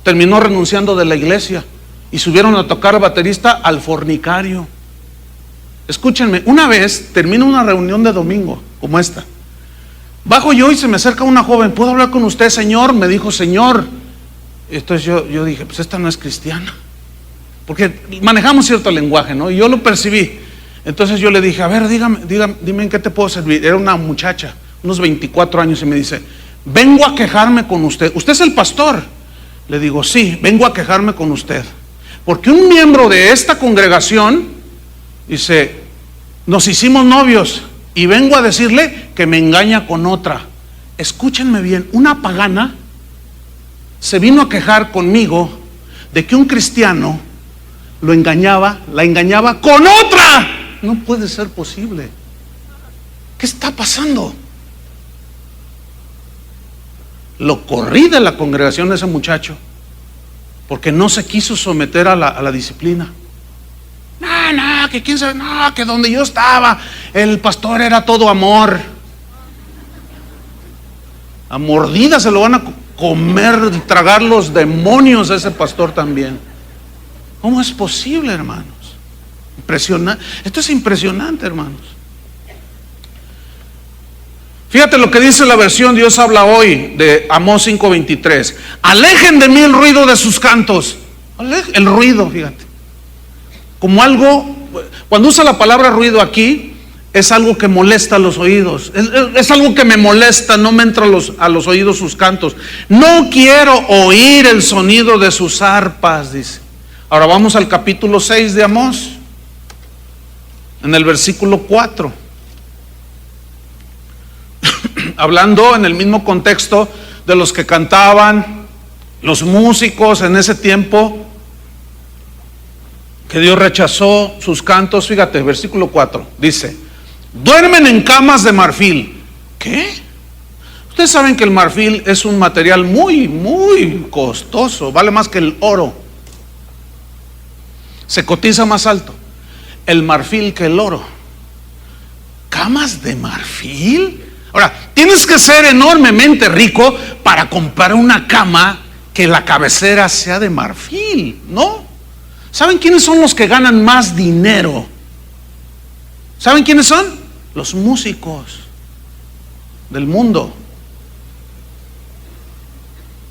Terminó renunciando de la iglesia y subieron a tocar baterista al fornicario. Escúchenme, una vez termino una reunión de domingo como esta. Bajo yo y se me acerca una joven. ¿Puedo hablar con usted, señor? Me dijo, señor. Entonces yo dije, pues esta no es cristiana, porque manejamos cierto lenguaje, ¿no? Y yo lo percibí. Entonces yo le dije, a ver, dime en qué te puedo servir. Era una muchacha, unos 24 años, y me dice, vengo a quejarme con usted. ¿Usted es el pastor? Le digo, sí, vengo a quejarme con usted, porque un miembro de esta congregación, dice, nos hicimos novios y vengo a decirle que me engaña con otra. Escúchenme bien, una pagana se vino a quejar conmigo de que un cristiano la engañaba con otra. No puede ser posible. ¿Qué está pasando? Lo corrí de la congregación de ese muchacho porque no se quiso someter a la disciplina. No, que quién sabe, no, que donde yo estaba el pastor era todo amor. A mordida se lo van a comer, tragar los demonios a ese pastor también. ¿Cómo es posible, hermanos? Impresionante. Esto es impresionante, hermanos. Fíjate lo que dice la versión Dios habla hoy de Amós 5:23. Alejen de mí el ruido de sus cantos. El ruido, fíjate. Como algo, cuando usa la palabra ruido aquí, es algo que molesta a los oídos. Es algo que me molesta, no me entra a los oídos sus cantos. No quiero oír el sonido de sus arpas, dice. Ahora vamos al capítulo 6 de Amós, en el versículo 4. Hablando en el mismo contexto de los que cantaban, los músicos en ese tiempo, que Dios rechazó sus cantos. Fíjate, versículo 4, dice: duermen en camas de marfil. ¿Qué? Ustedes saben que el marfil es un material muy, muy costoso, vale más que el oro. Se cotiza más alto el marfil que el oro. ¿Camas de marfil? Ahora, tienes que ser enormemente rico para comprar una cama que la cabecera sea de marfil, ¿no? ¿Saben quiénes son los que ganan más dinero? ¿Saben quiénes son? Los músicos del mundo.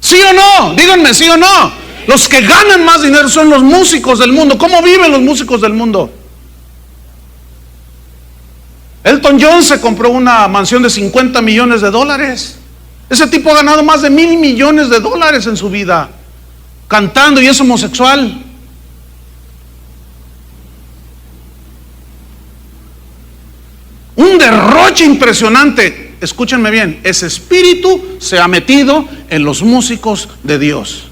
¿Sí o no? Díganme, ¿sí o no? Los que ganan más dinero son los músicos del mundo. ¿Cómo viven los músicos del mundo? Elton John se compró una mansión de $50 millones. Ese tipo ha ganado más de $1,000 millones en su vida cantando, y es homosexual. Un derroche impresionante. Escúchenme bien, ese espíritu se ha metido en los músicos de Dios.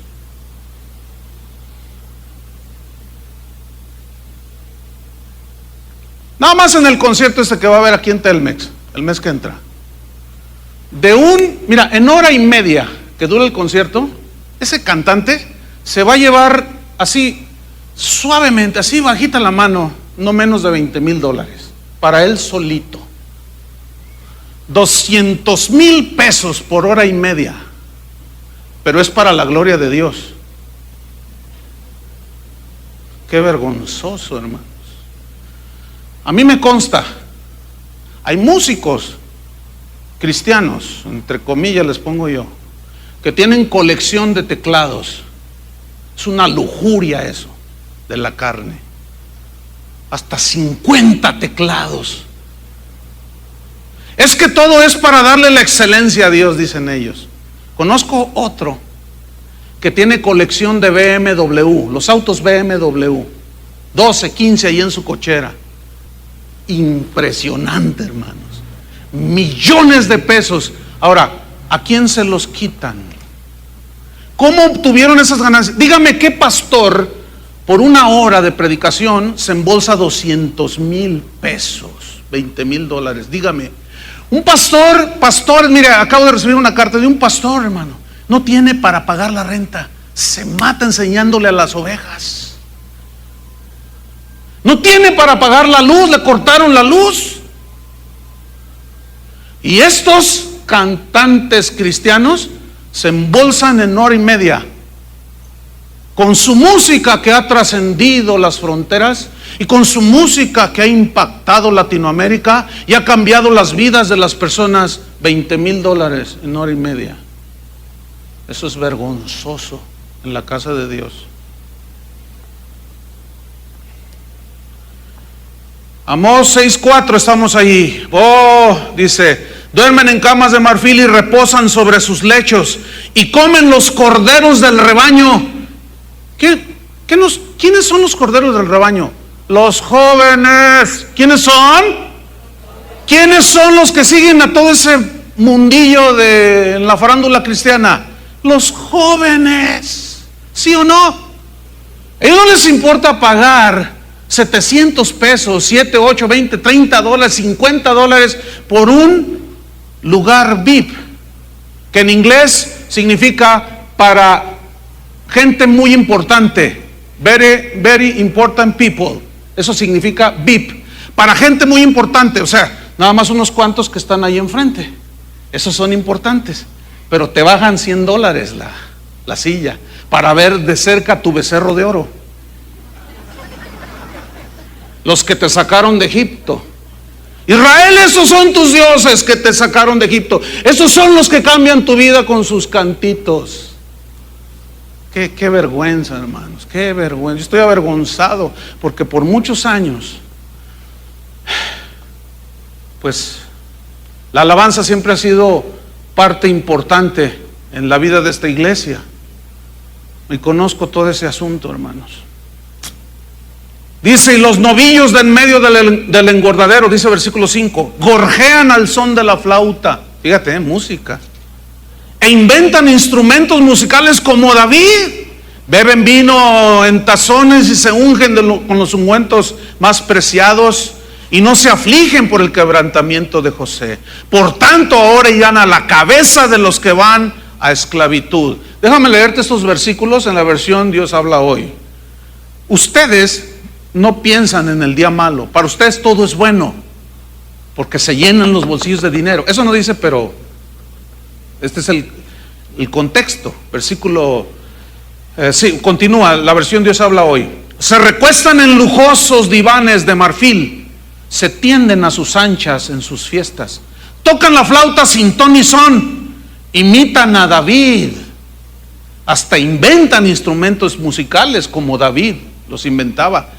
Nada más en el concierto este que va a haber aquí en Telmex el mes que entra, mira, en hora y media que dura el concierto, ese cantante se va a llevar así suavemente, así bajita la mano, no menos de $20,000 para él solito. $200,000 por hora y media, pero es para la gloria de Dios. Qué vergonzoso, hermanos. A mí me consta, hay músicos cristianos, entre comillas les pongo yo, que tienen colección de teclados. Es una lujuria eso de la carne. Hasta 50 teclados. Es que todo es para darle la excelencia a Dios, dicen ellos. Conozco otro que tiene colección de BMW, los autos BMW, 12, 15 ahí en su cochera. Impresionante, hermanos. Millones de pesos. Ahora, ¿a quién se los quitan? ¿Cómo obtuvieron esas ganancias? Dígame qué pastor por una hora de predicación se embolsa $200,000, $20,000. Dígame. Un pastor, mire, acabo de recibir una carta de un pastor, hermano. No tiene para pagar la renta. Se mata enseñándole a las ovejas. No tiene para pagar la luz, le cortaron la luz. Y estos cantantes cristianos se embolsan en hora y media con su música que ha trascendido las fronteras y con su música que ha impactado Latinoamérica y ha cambiado las vidas de las personas. $20,000 en hora y media. Eso es vergonzoso en la casa de Dios. Amós 6:4, estamos ahí. Dice: duermen en camas de marfil y reposan sobre sus lechos y comen los corderos del rebaño. ¿Quiénes son los corderos del rebaño? Los jóvenes. ¿Quiénes son? ¿Quiénes son los que siguen a todo ese mundillo en la farándula cristiana? Los jóvenes. ¿Sí o no? A ellos no les importa pagar 700 pesos, 7, 8, 20, 30 dólares, 50 dólares por un lugar VIP, que en inglés significa para gente muy importante, very, very important people. Eso significa VIP, para gente muy importante, o sea, nada más unos cuantos que están ahí enfrente. Esos son importantes, pero te bajan 100 dólares la silla para ver de cerca tu becerro de oro. Los que te sacaron de Egipto. Israel, esos son tus dioses que te sacaron de Egipto. Esos son los que cambian tu vida con sus cantitos. Qué vergüenza, hermanos, qué vergüenza. Yo estoy avergonzado porque por muchos años, pues, la alabanza siempre ha sido parte importante en la vida de esta iglesia. Y conozco todo ese asunto, hermanos. Dice, y los novillos de en medio del engordadero, dice versículo 5, gorjean al son de la flauta. Fíjate, música. E inventan instrumentos musicales como David. Beben vino en tazones y se ungen con los ungüentos más preciados. Y no se afligen por el quebrantamiento de José. Por tanto, ahora irán a la cabeza de los que van a esclavitud. Déjame leerte estos versículos en la versión Dios habla hoy. Ustedes no piensan en el día malo. Para ustedes todo es bueno, porque se llenan los bolsillos de dinero. Eso no dice, pero este es el contexto. Versículo, sí, continúa, la versión Dios habla hoy. Se recuestan en lujosos divanes de marfil, se tienden a sus anchas en sus fiestas, tocan la flauta sin ton ni son, imitan a David, hasta inventan instrumentos musicales como David los inventaba.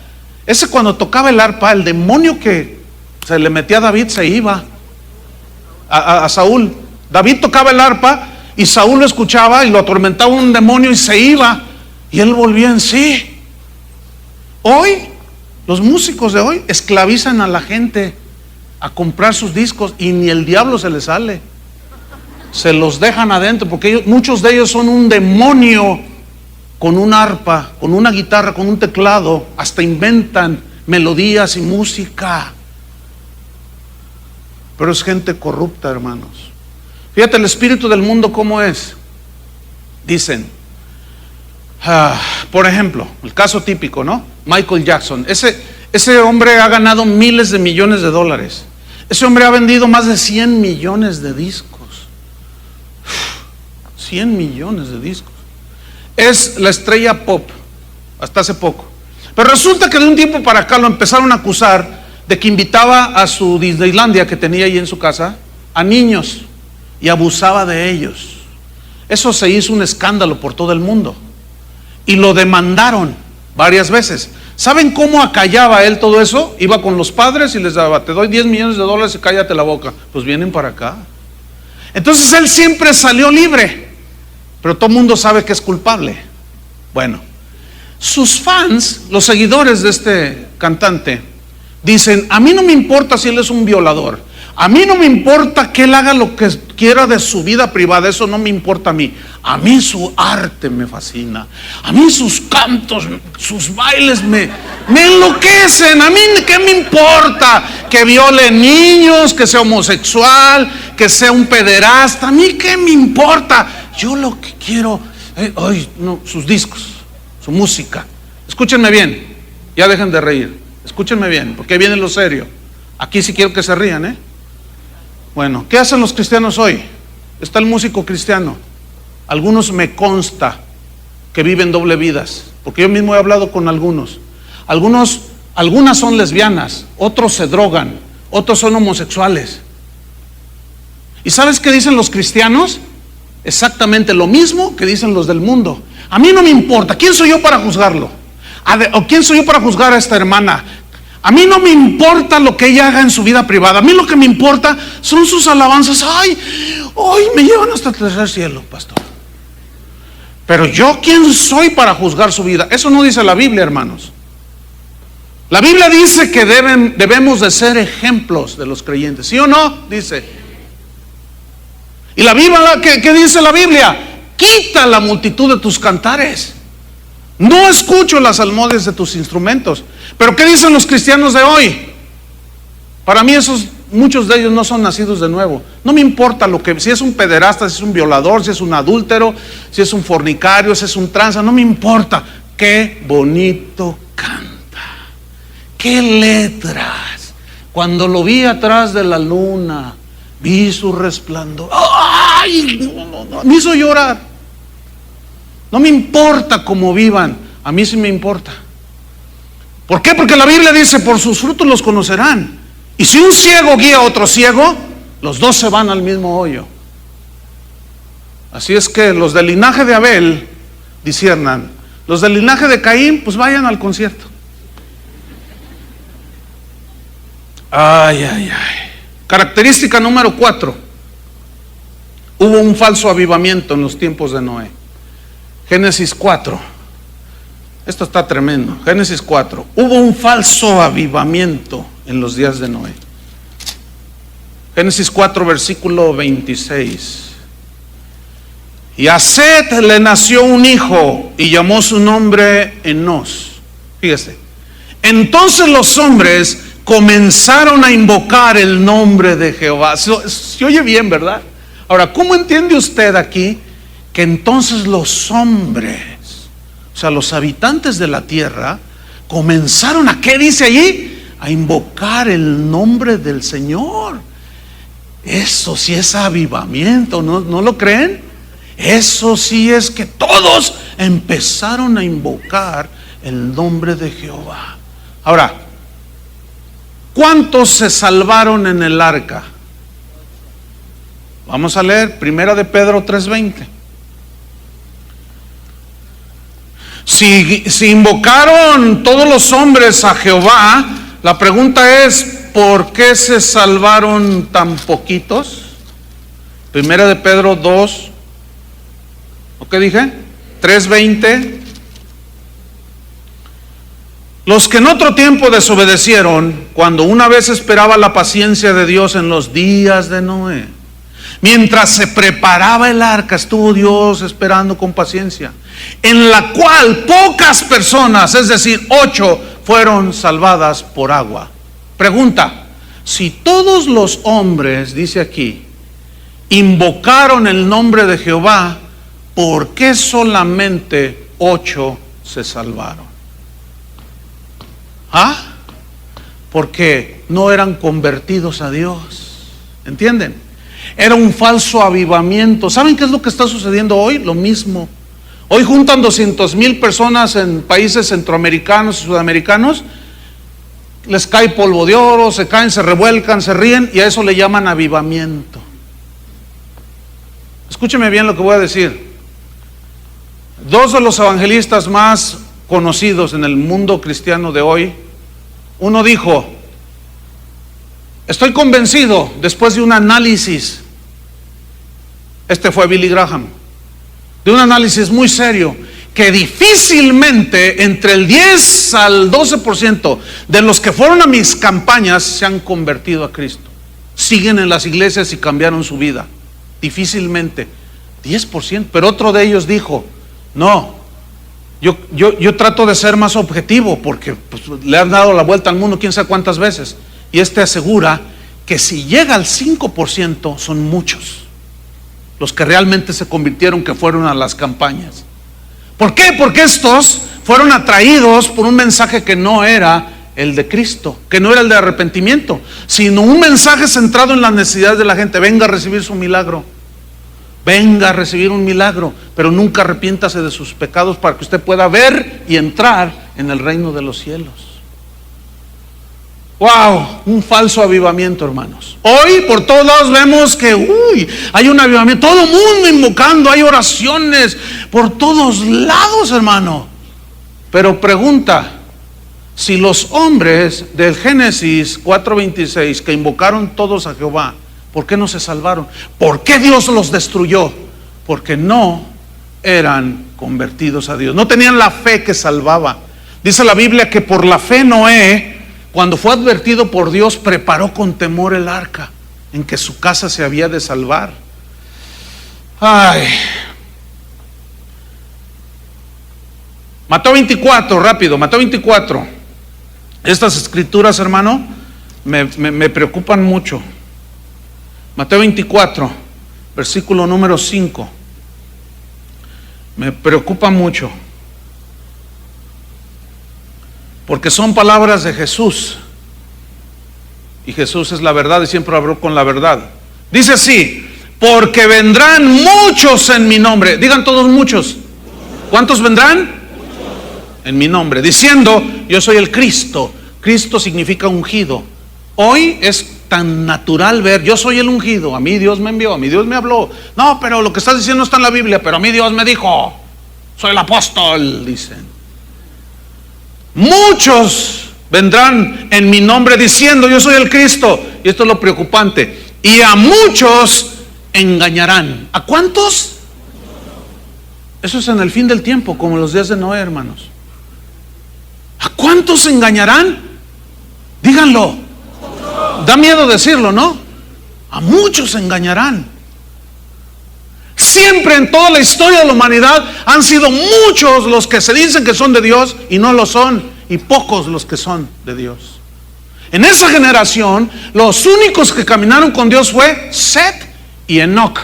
Ese cuando tocaba el arpa, el demonio que se le metía a David se iba a Saúl. David tocaba el arpa y Saúl lo escuchaba y lo atormentaba un demonio y se iba y él volvía en sí. Hoy, los músicos de hoy esclavizan a la gente a comprar sus discos y ni el diablo se les sale. Se los dejan adentro porque muchos de ellos son un demonio con un arpa, con una guitarra, con un teclado, hasta inventan melodías y música. Pero es gente corrupta, hermanos. Fíjate el espíritu del mundo cómo es. Dicen, por ejemplo, el caso típico, ¿no? Michael Jackson. Ese hombre ha ganado miles de millones de dólares. Ese hombre ha vendido más de 100 millones de discos. 100 millones de discos. Es la estrella pop, hasta hace poco. Pero resulta que de un tiempo para acá lo empezaron a acusar de que invitaba a su Disneylandia que tenía ahí en su casa a niños y abusaba de ellos. Eso se hizo un escándalo por todo el mundo y lo demandaron varias veces. ¿Saben cómo acallaba él todo eso? Iba con los padres y les daba, te doy 10 millones de dólares y cállate la boca. Pues vienen para acá. Entonces él siempre salió libre, pero todo el mundo sabe que es culpable. Bueno, sus fans, los seguidores de este cantante, dicen, a mí no me importa si él es un violador, a mí no me importa que él haga lo que quiera de su vida privada, eso no me importa a mí su arte me fascina, a mí sus cantos, sus bailes me enloquecen, a mí qué me importa que viole niños, que sea homosexual, que sea un pederasta, a mí qué me importa. Yo lo que quiero, sus discos, su música. Escúchenme bien, ya dejen de reír. Escúchenme bien, porque viene lo serio. Aquí sí quiero que se rían, Bueno, ¿qué hacen los cristianos hoy? Está el músico cristiano. Algunos me consta que viven doble vidas, porque yo mismo he hablado con algunos. Algunas son lesbianas, otros se drogan, otros son homosexuales. ¿Y sabes qué dicen los cristianos? Exactamente lo mismo que dicen los del mundo. A mí no me importa, ¿quién soy yo para juzgarlo? ¿O quién soy yo para juzgar a esta hermana? A mí no me importa lo que ella haga en su vida privada. A mí lo que me importa son sus alabanzas. Ay, hoy me llevan hasta el tercer cielo, pastor. Pero yo, ¿quién soy para juzgar su vida? Eso no dice la Biblia, hermanos. La Biblia dice que debemos de ser ejemplos de los creyentes, ¿sí o no? Dice. Y la Biblia, ¿qué dice la Biblia? Quita la multitud de tus cantares. No escucho las salmodias de tus instrumentos. Pero ¿qué dicen los cristianos de hoy? Para mí muchos de ellos no son nacidos de nuevo. No me importa si es un pederasta, si es un violador, si es un adúltero, si es un fornicario, si es un tranza, no me importa. Qué bonito canta, qué letras. Cuando lo vi atrás de la luna, vi su resplandor. ¡Ay! No, me hizo llorar. No me importa cómo vivan, a mí sí me importa. ¿Por qué? Porque la Biblia dice, por sus frutos los conocerán. Y si un ciego guía a otro ciego, los dos se van al mismo hoyo. Así es que los del linaje de Abel disciernan. Los del linaje de Caín, pues vayan al concierto. Ay, ay, ay. Característica número 4. Hubo un falso avivamiento en los tiempos de Noé. Génesis 4. Esto está tremendo. Génesis 4. Hubo un falso avivamiento en los días de Noé. Génesis 4, versículo 26. Y a Set le nació un hijo y llamó su nombre Enos. Fíjese. Entonces los hombres comenzaron a invocar el nombre de Jehová. Se oye bien, ¿verdad? Ahora, ¿cómo entiende usted aquí que entonces los hombres, o sea, los habitantes de la tierra, comenzaron a, ¿qué dice allí? A invocar el nombre del Señor? Eso sí es avivamiento, ¿no lo creen? Eso sí es que todos empezaron a invocar el nombre de Jehová. Ahora, ¿cuántos se salvaron en el arca? Vamos a leer 1 de Pedro 3:20. Si invocaron todos los hombres a Jehová, la pregunta es, ¿por qué se salvaron tan poquitos? 1 de Pedro 2, ¿o qué dije? 3:20. Los que en otro tiempo desobedecieron, cuando una vez esperaba la paciencia de Dios en los días de Noé, mientras se preparaba el arca, estuvo Dios esperando con paciencia, en la cual pocas personas, es decir, 8, fueron salvadas por agua. Pregunta: si todos los hombres, dice aquí, invocaron el nombre de Jehová, ¿por qué solamente 8 se salvaron? ¿Ah? Porque no eran convertidos a Dios. ¿Entienden? Era un falso avivamiento. ¿Saben qué es lo que está sucediendo hoy? Lo mismo. Hoy juntan 200,000 personas en países centroamericanos y sudamericanos. Les cae polvo de oro, se caen, se revuelcan, se ríen, y a eso le llaman avivamiento. Escúcheme bien lo que voy a decir. 2 de los evangelistas más conocidos en el mundo cristiano de hoy, uno dijo: estoy convencido, después de un análisis, este fue Billy Graham, de un análisis muy serio, que difícilmente entre el 10 al 12% de los que fueron a mis campañas se han convertido a Cristo. Siguen en las iglesias y cambiaron su vida. Difícilmente, 10%. Pero otro de ellos dijo: no, yo trato de ser más objetivo, porque pues, le han dado la vuelta al mundo quién sabe cuántas veces. Y este asegura que si llega al 5%, son muchos los que realmente se convirtieron, que fueron a las campañas. ¿Por qué? Porque estos fueron atraídos por un mensaje que no era el de Cristo, que no era el de arrepentimiento, sino un mensaje centrado en las necesidades de la gente. Venga a recibir su milagro, venga a recibir un milagro, pero nunca arrepiéntase de sus pecados para que usted pueda ver y entrar en el reino de los cielos. Wow, un falso avivamiento, hermanos. Hoy por todos lados vemos que hay un avivamiento, todo el mundo invocando, hay oraciones por todos lados, hermano. Pero pregunta: si los hombres del Génesis 4:26 que invocaron todos a Jehová, ¿por qué no se salvaron? ¿Por qué Dios los destruyó? Porque no eran convertidos a Dios, no tenían la fe que salvaba. Dice la Biblia que por la fe Noé, cuando fue advertido por Dios, preparó con temor el arca en que su casa se había de salvar. Ay. Mateo 24, rápido, Mateo 24. Estas escrituras, hermano, me preocupan mucho. Mateo 24, versículo número 5. Me preocupa mucho, porque son palabras de Jesús, y Jesús es la verdad y siempre habló con la verdad. Dice así: porque vendrán muchos en mi nombre. Digan todos muchos. ¿Cuántos vendrán? En mi nombre, diciendo: yo soy el Cristo. Cristo significa ungido. Hoy es tan natural ver: yo soy el ungido, a mí Dios me envió, a mí Dios me habló. No, pero lo que estás diciendo no está en la Biblia, pero a mí Dios me dijo, soy el apóstol, dicen. Muchos vendrán en mi nombre diciendo: yo soy el Cristo. Y esto es lo preocupante: y a muchos engañarán. ¿A cuántos? Eso es en el fin del tiempo, como en los días de Noé, hermanos. ¿A cuántos engañarán? Díganlo. Da miedo decirlo, ¿no? A muchos engañarán. Siempre en toda la historia de la humanidad han sido muchos los que se dicen que son de Dios y no lo son, y pocos los que son de Dios. En esa generación, los únicos que caminaron con Dios fue Set y Enoc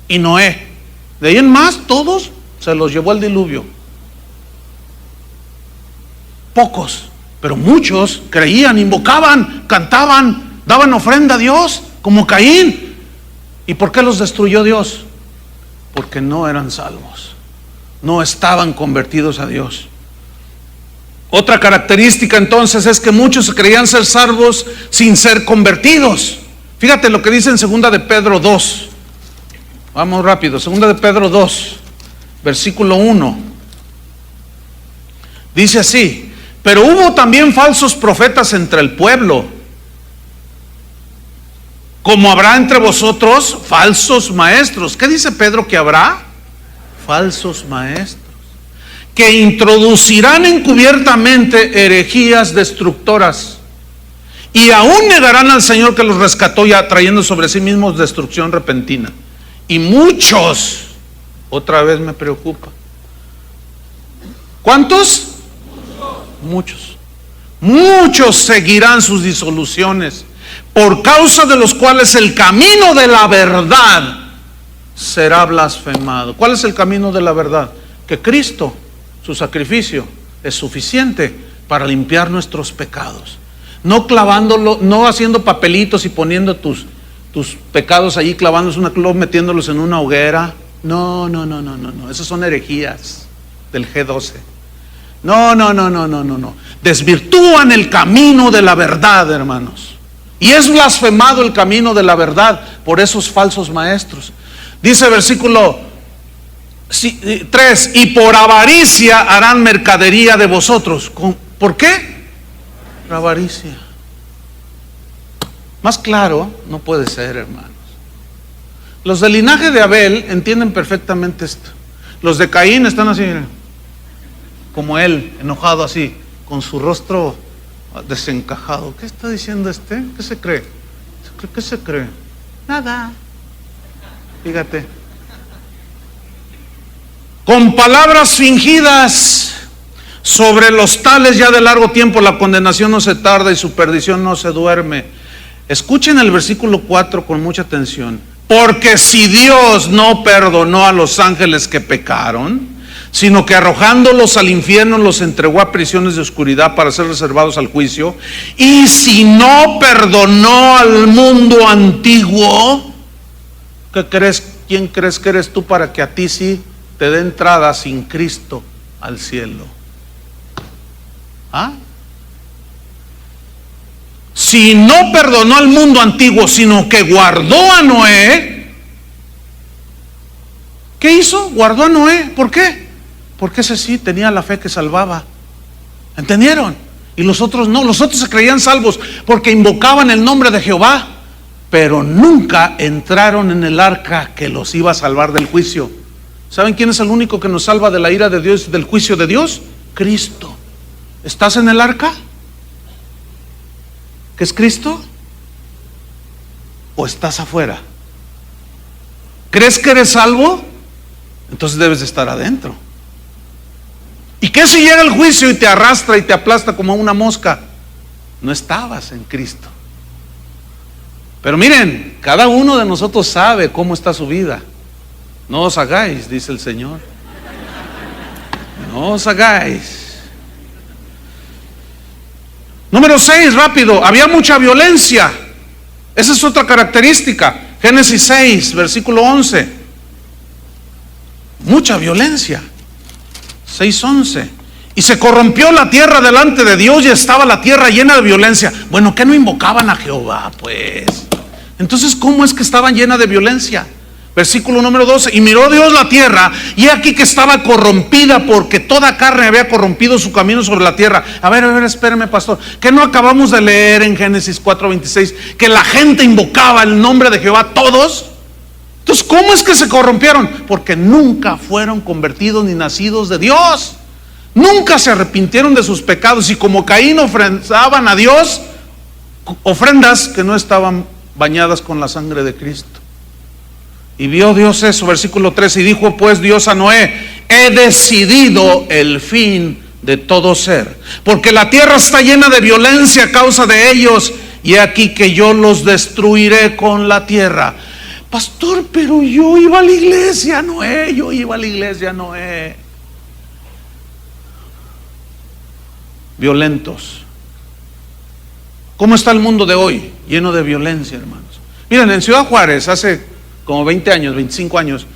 y Noé. De ahí en más, todos se los llevó el diluvio. Pocos, pero muchos creían, invocaban, cantaban, daban ofrenda a Dios, como Caín. ¿Y por qué los destruyó Dios? Porque no eran salvos, no estaban convertidos a Dios. Otra característica entonces es que muchos creían ser salvos sin ser convertidos. Fíjate lo que dice en 2 de Pedro 2. Vamos rápido, 2 de Pedro 2, versículo 1. Dice así: pero hubo también falsos profetas entre el pueblo, como habrá entre vosotros falsos maestros. ¿Qué dice Pedro que habrá? Falsos maestros, que introducirán encubiertamente herejías destructoras, y aún negarán al Señor que los rescató, ya trayendo sobre sí mismos destrucción repentina. Y muchos, otra vez me preocupa. ¿Cuántos? Muchos seguirán sus disoluciones, por causa de los cuales el camino de la verdad será blasfemado. ¿Cuál es el camino de la verdad? Que Cristo, su sacrificio, es suficiente para limpiar nuestros pecados. No clavándolo, no haciendo papelitos y poniendo tus pecados allí, clavándolos una cruz, metiéndolos en una hoguera. No. Esas son herejías del G12. No. Desvirtúan el camino de la verdad, hermanos. Y es blasfemado el camino de la verdad por esos falsos maestros. Dice versículo 3: y por avaricia harán mercadería de vosotros. ¿Por qué? Por avaricia. Más claro no puede ser, hermanos. Los del linaje de Abel entienden perfectamente esto. Los de Caín están así, como él, enojado así, con su rostro desencajado. ¿Qué está diciendo este? ¿Qué se cree? ¿Qué se cree? Nada. Fíjate. Con palabras fingidas, sobre los tales ya de largo tiempo la condenación no se tarda y su perdición no se duerme. Escuchen el versículo 4 con mucha atención. Porque si Dios no perdonó a los ángeles que pecaron, sino que arrojándolos al infierno los entregó a prisiones de oscuridad para ser reservados al juicio, y si no perdonó al mundo antiguo, ¿qué crees? ¿Quién crees que eres tú para que a ti sí te dé entrada sin Cristo al cielo? ¿Ah? Si no perdonó al mundo antiguo, sino que guardó a Noé, ¿qué hizo? Guardó a Noé. ¿Por qué? Porque ese sí tenía la fe que salvaba. ¿Entendieron? Y los otros no. Los otros se creían salvos porque invocaban el nombre de Jehová, pero nunca entraron en el arca que los iba a salvar del juicio. ¿Saben quién es el único que nos salva de la ira de Dios, del juicio de Dios? Cristo. ¿Estás en el arca? ¿Qué es Cristo? ¿O estás afuera? ¿Crees que eres salvo? Entonces debes de estar adentro. ¿Y qué si llega el juicio y te arrastra y te aplasta como una mosca? No estabas en Cristo. Pero miren, cada uno de nosotros sabe cómo está su vida. No os hagáis, dice el Señor. No os hagáis. Número 6, rápido. Había mucha violencia. Esa es otra característica. Génesis 6, versículo 11. Mucha violencia. 6:11. Y se corrompió la tierra delante de Dios y estaba la tierra llena de violencia. Bueno, ¿qué no invocaban a Jehová? Pues entonces, ¿cómo es que estaban llenas de violencia? Versículo número 12. Y miró Dios la tierra, y aquí que estaba corrompida, porque toda carne había corrompido su camino sobre la tierra. A ver, espérame, pastor, ¿qué no acabamos de leer en Génesis 4:26? Que la gente invocaba el nombre de Jehová, todos. Entonces, ¿cómo es que se corrompieron? Porque nunca fueron convertidos ni nacidos de Dios. Nunca se arrepintieron de sus pecados, y como Caín ofrendaban a Dios ofrendas que no estaban bañadas con la sangre de Cristo. Y vio Dios eso, versículo 13, y dijo pues Dios a Noé: he decidido el fin de todo ser, porque la tierra está llena de violencia a causa de ellos, y aquí que yo los destruiré con la tierra. Pastor, pero yo iba a la iglesia, Noé. Violentos. ¿Cómo está el mundo de hoy? Lleno de violencia, hermanos. Miren, en Ciudad Juárez, hace como 20 años, 25 años,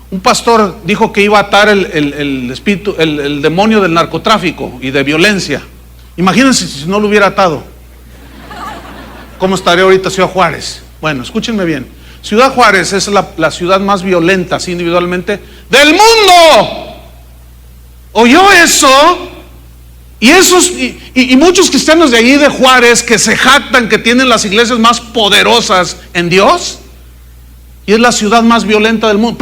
un pastor dijo que iba a atar el espíritu, el demonio del narcotráfico y de violencia. Imagínense si no lo hubiera atado. ¿Cómo estaría ahorita Ciudad Juárez? Bueno, escúchenme bien. Ciudad Juárez es la ciudad más violenta, así individualmente, del mundo. ¿Oyó eso? Y muchos cristianos de allí de Juárez que se jactan que tienen las iglesias más poderosas en Dios, y es la ciudad más violenta del mundo.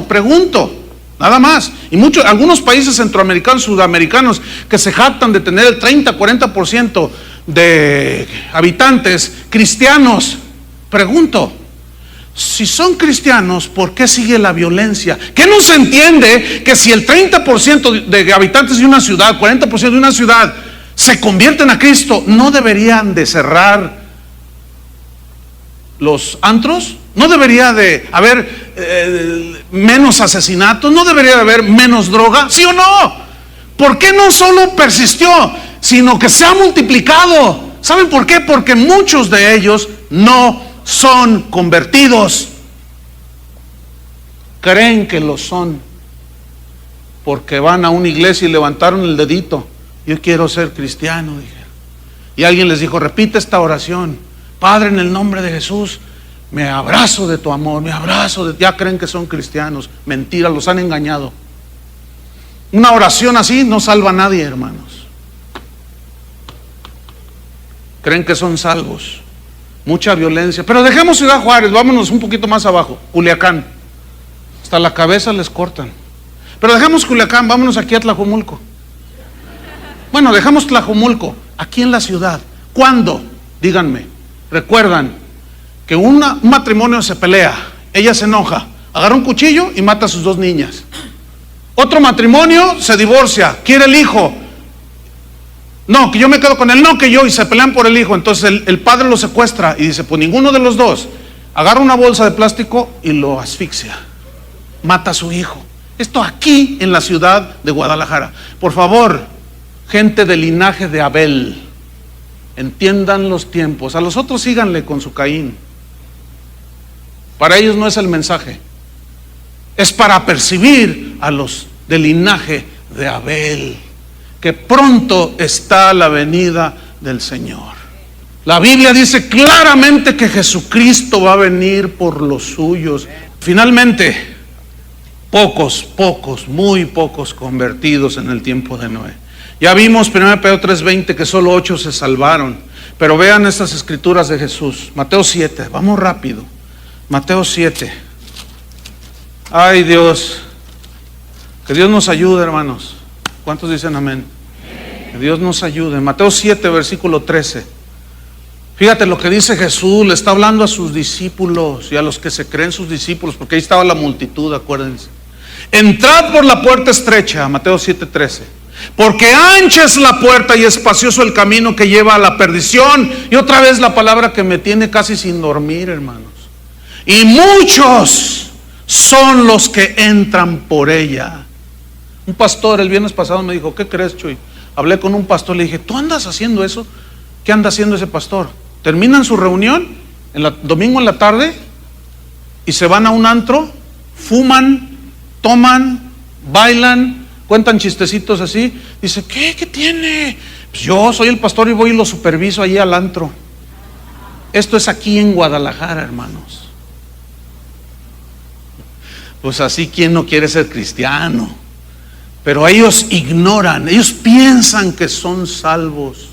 Pregunto, nada más. Y algunos países centroamericanos, sudamericanos, que se jactan de tener el 30-40% de habitantes cristianos. Pregunto, si son cristianos, ¿por qué sigue la violencia? ¿Qué no se entiende que si el 30% de habitantes de una ciudad, 40% de una ciudad se convierten a Cristo, no deberían de cerrar los antros? ¿No debería de haber menos asesinatos? ¿No debería de haber menos droga? ¿Sí o no? ¿Por qué no solo persistió, sino que se ha multiplicado? ¿Saben por qué? Porque muchos de ellos no son convertidos. Creen que lo son porque van a una iglesia y levantaron el dedito: yo quiero ser cristiano, dijeron. Y alguien les dijo: repite esta oración: Padre, en el nombre de Jesús, me abrazo de tu amor, me abrazo de... Ya creen que son cristianos. Mentira, los han engañado. Una oración así no salva a nadie, hermanos. Creen que son salvos. Mucha violencia. Pero dejemos Ciudad Juárez, vámonos un poquito más abajo. Culiacán. Hasta la cabeza les cortan. Pero dejemos Culiacán, vámonos aquí a Tlajomulco. Bueno, dejamos Tlajomulco, aquí en la ciudad. ¿Cuándo? Díganme. ¿Recuerdan que un matrimonio se pelea? Ella se enoja, agarra un cuchillo y mata a sus 2 niñas. Otro matrimonio se divorcia, quiere el hijo. No, que yo me quedo con él, no, que yo, y se pelean por el hijo. Entonces el padre lo secuestra y dice: pues ninguno de los dos. Agarra una bolsa de plástico y lo asfixia. Mata a su hijo. Esto aquí en la ciudad de Guadalajara. Por favor, gente del linaje de Abel, entiendan los tiempos. A los otros síganle con su Caín. Para ellos no es el mensaje. Es para apercibir a los del linaje de Abel, que pronto está la venida del Señor. La Biblia dice claramente que Jesucristo va a venir por los suyos. Finalmente, muy pocos convertidos en el tiempo de Noé. Ya vimos 1 Pedro 3:20 que solo 8 se salvaron. Pero vean estas escrituras de Jesús. Mateo 7, vamos rápido. Mateo 7. Ay, Dios, que Dios nos ayude, hermanos. ¿Cuántos dicen amén? Que Dios nos ayude. Mateo 7, versículo 13. Fíjate lo que dice Jesús. Le está hablando a sus discípulos y a los que se creen sus discípulos, porque ahí estaba la multitud, acuérdense. Entrad por la puerta estrecha, Mateo 7:13, Porque ancha es la puerta y espacioso el camino que lleva a la perdición. Y otra vez la palabra que me tiene casi sin dormir, hermanos. Y muchos son los que entran por ella. Un pastor el viernes pasado me dijo, ¿qué crees, Chuy? Hablé con un pastor, le dije, ¿tú andas haciendo eso? ¿Qué anda haciendo ese pastor? Terminan su reunión domingo en la tarde y se van a un antro, fuman, toman, bailan, cuentan chistecitos así. Dice, ¿qué tiene? Pues yo soy el pastor y voy y lo superviso allí al antro. Esto es aquí en Guadalajara, hermanos. Pues así, ¿quién no quiere ser cristiano? Pero ellos ignoran, ellos piensan que son salvos.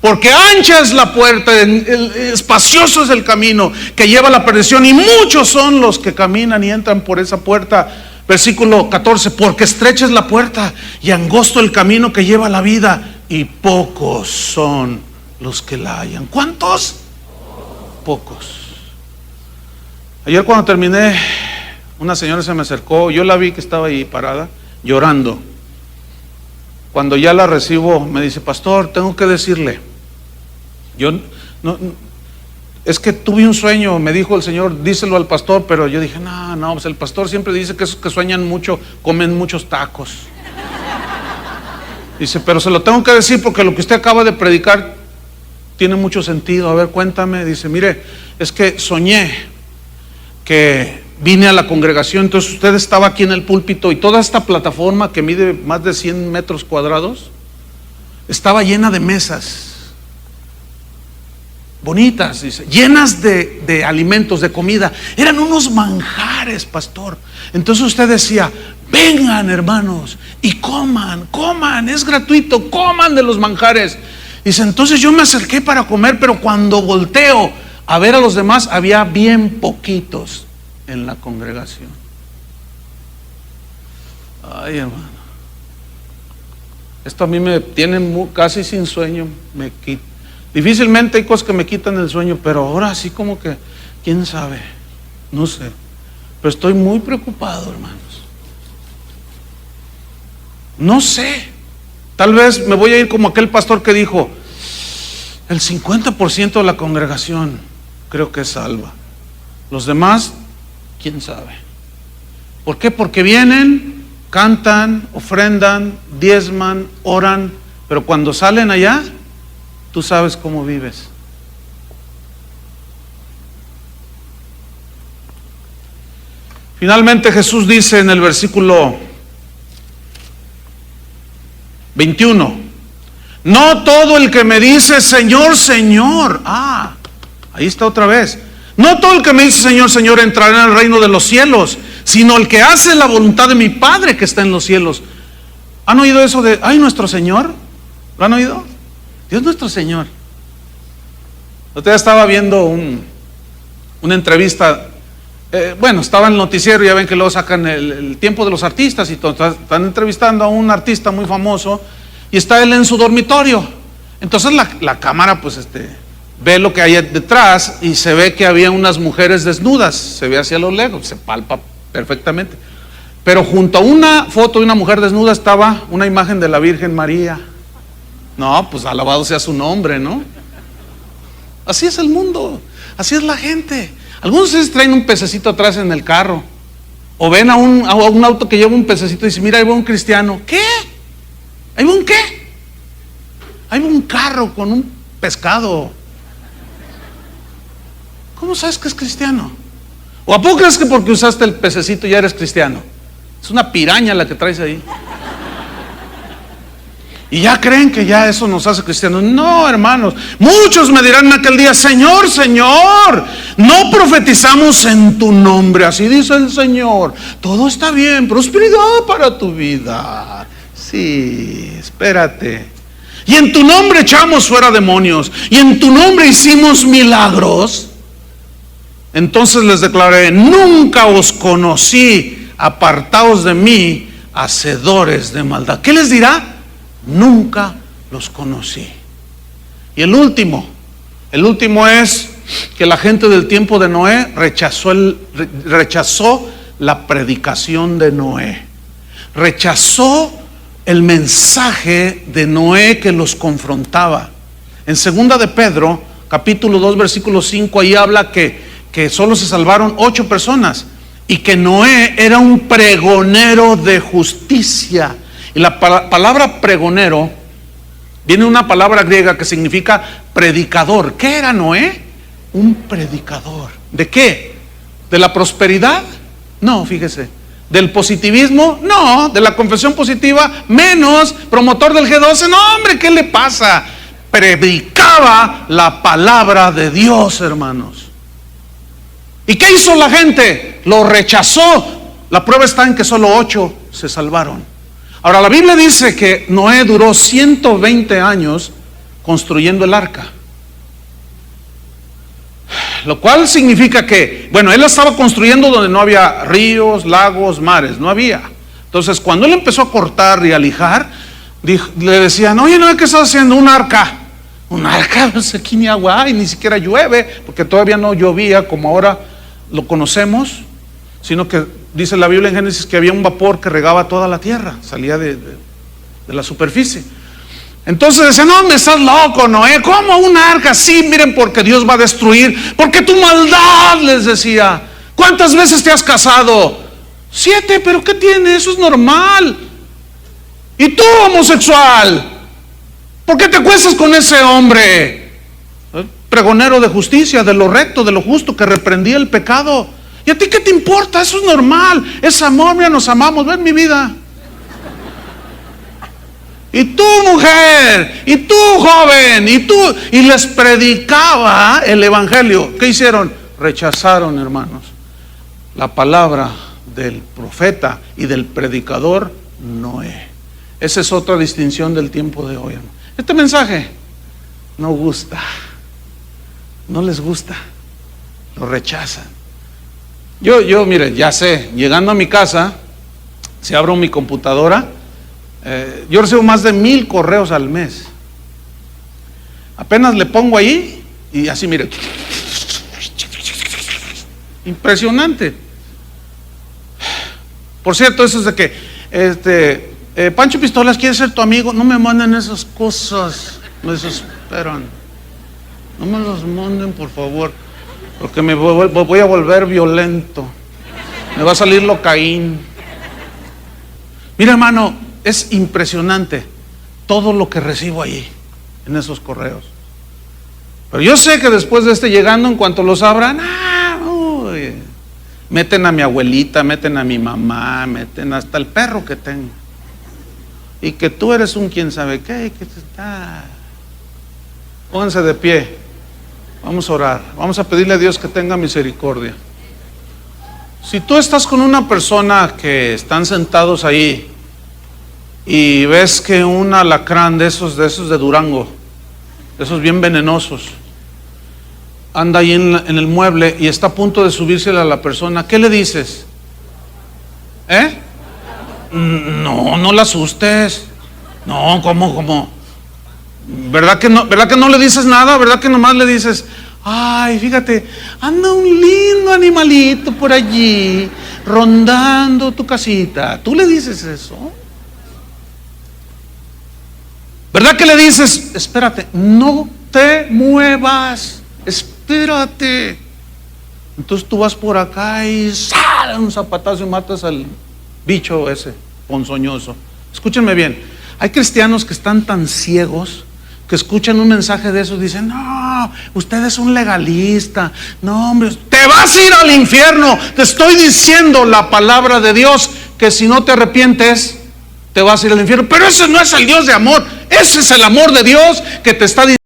Porque ancha es la puerta, espacioso es el camino que lleva a la perdición, y muchos son los que caminan y entran por esa puerta. Versículo 14, porque estrecha es la puerta y angosto el camino que lleva a la vida, y pocos son los que la hallan. ¿Cuántos? Pocos. Ayer cuando terminé, una señora se me acercó, yo la vi que estaba ahí parada, llorando. Cuando ya la recibo, me dice, pastor, tengo que decirle, es que tuve un sueño, me dijo el Señor, díselo al pastor, pero yo dije, no, pues el pastor siempre dice que esos que sueñan mucho, comen muchos tacos. Dice, pero se lo tengo que decir porque lo que usted acaba de predicar tiene mucho sentido. A ver, cuéntame. Dice, mire, es que soñé que vine a la congregación, entonces usted estaba aquí en el púlpito y toda esta plataforma que mide más de 100 metros cuadrados estaba llena de mesas bonitas, dice, llenas de alimentos, de comida. Eran unos manjares, pastor. Entonces usted decía, vengan hermanos y coman, es gratuito, coman de los manjares. Dice, entonces yo me acerqué para comer, pero cuando volteo a ver a los demás, había bien poquitos en la congregación. Ay, hermano, esto a mí me tiene casi sin sueño, me quita. Difícilmente hay cosas que me quitan el sueño, pero ahora así como que, quién sabe, no sé, pero estoy muy preocupado, hermanos. No sé, tal vez me voy a ir como aquel pastor que dijo, el 50% de la congregación creo que es salva, los demás, quién sabe. ¿Por qué? Porque vienen, cantan, ofrendan, diezman, oran, pero cuando salen allá, tú sabes cómo vives. Finalmente Jesús dice en el versículo 21, no todo el que me dice Señor, Señor, ahí está otra vez, no todo el que me dice Señor, Señor entrará en el reino de los cielos, sino el que hace la voluntad de mi Padre que está en los cielos. ¿Han oído eso de, ay, nuestro Señor? ¿Lo han oído? Dios nuestro Señor. Yo estaba viendo una entrevista, estaba en el noticiero, ya ven que luego sacan el tiempo de los artistas y todo, están entrevistando a un artista muy famoso y está él en su dormitorio. Entonces la cámara pues ve lo que hay detrás y se ve que había unas mujeres desnudas, se ve hacia lo lejos, se palpa perfectamente. Pero junto a una foto de una mujer desnuda estaba una imagen de la Virgen María. No, pues alabado sea su nombre, ¿no? Así es el mundo, así es la gente. Algunos de ustedes traen un pececito atrás en el carro, o ven a un auto que lleva un pececito y dicen, mira, ahí va un cristiano. ¿Qué? ¿Ahí va un qué? Ahí va un carro con un pescado. ¿Cómo sabes que es cristiano? ¿O a poco crees que porque usaste el pececito ya eres cristiano? Es una piraña la que traes ahí. Y ya creen que ya eso nos hace cristianos. No, hermanos, muchos me dirán en aquel día, Señor, Señor, no profetizamos en tu nombre. Así dice el Señor, todo está bien, prosperidad para tu vida. Sí, espérate. Y en tu nombre echamos fuera demonios, y en tu nombre hicimos milagros. Entonces les declaré, nunca os conocí, apartaos de mí, hacedores de maldad. ¿Qué les dirá? Nunca los conocí. Y el último es que la gente del tiempo de Noé rechazó la predicación de Noé, rechazó el mensaje de Noé que los confrontaba. En 2 de Pedro, capítulo 2, versículo 5, ahí habla que solo se salvaron 8 personas y que Noé era un pregonero de justicia. Y la palabra pregonero viene de una palabra griega que significa predicador. ¿Qué era Noé? Un predicador. ¿De qué? ¿De la prosperidad? No, fíjese. ¿Del positivismo? No. ¿De la confesión positiva? Menos. ¿Promotor del G12? No, hombre, ¿qué le pasa? Predicaba la palabra de Dios, hermanos. ¿Y qué hizo la gente? Lo rechazó. La prueba está en que solo 8 se salvaron. Ahora, la Biblia dice que Noé duró 120 años construyendo el arca. Lo cual significa que, bueno, él la estaba construyendo donde no había ríos, lagos, mares, no había. Entonces, cuando él empezó a cortar y a lijar, le decían, oye, no, ¿qué estás haciendo? Un arca. Un arca, pues aquí ni agua hay, ni siquiera llueve, porque todavía no llovía como ahora lo conocemos, sino que dice la Biblia en Génesis que había un vapor que regaba toda la tierra, salía de la superficie. Entonces decían, no, me estás loco, Noé, ¿cómo un arca? Sí, miren, porque Dios va a destruir, porque tu maldad, les decía. ¿Cuántas veces te has casado? 7, pero ¿qué tiene? Eso es normal. ¿Y tú, homosexual? ¿Por qué te acuestas con ese hombre? Pregonero de justicia, de lo recto, de lo justo, que reprendía el pecado. ¿Y a ti qué te importa? Eso es normal, es amor, mira, nos amamos, ven mi vida. Y tú, mujer, y tú, joven, y tú, y les predicaba el evangelio. ¿Qué hicieron? Rechazaron, hermanos, la palabra del profeta y del predicador Noé. Esa es otra distinción del tiempo de hoy, hermano. Este mensaje no gusta, no les gusta, lo rechazan. Yo, mire, ya sé, llegando a mi casa, si abro mi computadora, yo recibo más de 1000 correos al mes. Apenas le pongo ahí y así, mire, impresionante. Por cierto, eso es de que Pancho Pistolas quiere ser tu amigo. No me manden esas cosas, me desesperan. No me los manden, por favor, porque me voy a volver violento. Me va a salir locaín. Mira, hermano, es impresionante todo lo que recibo ahí en esos correos. Pero yo sé que después de llegando, en cuanto los abran, meten a mi abuelita, meten a mi mamá, meten hasta el perro que tengo. Y que tú eres un quién sabe qué, que está. Pónganse de pie. Vamos a orar. Vamos a pedirle a Dios que tenga misericordia. Si tú estás con una persona que están sentados ahí y ves que un alacrán de esos de Durango, de esos bien venenosos, anda ahí en el mueble y está a punto de subírsele a la persona, ¿qué le dices? No la asustes. No, ¿cómo? ¿Verdad que no le dices nada? ¿Verdad que nomás le dices, ay, fíjate, anda un lindo animalito por allí rondando tu casita? ¿Tú le dices eso? ¿Verdad que le dices, espérate, no te muevas, espérate? Entonces tú vas por acá y sale un zapatazo y matas al bicho ese ponzoñoso. Escúchenme bien, hay cristianos que están tan ciegos que escuchan un mensaje de eso y dicen, no, usted es un legalista, no, hombre, te vas a ir al infierno. Te estoy diciendo la palabra de Dios, que si no te arrepientes te vas a ir al infierno. Pero ese no es el Dios de amor, ese es el amor de Dios que te está diciendo.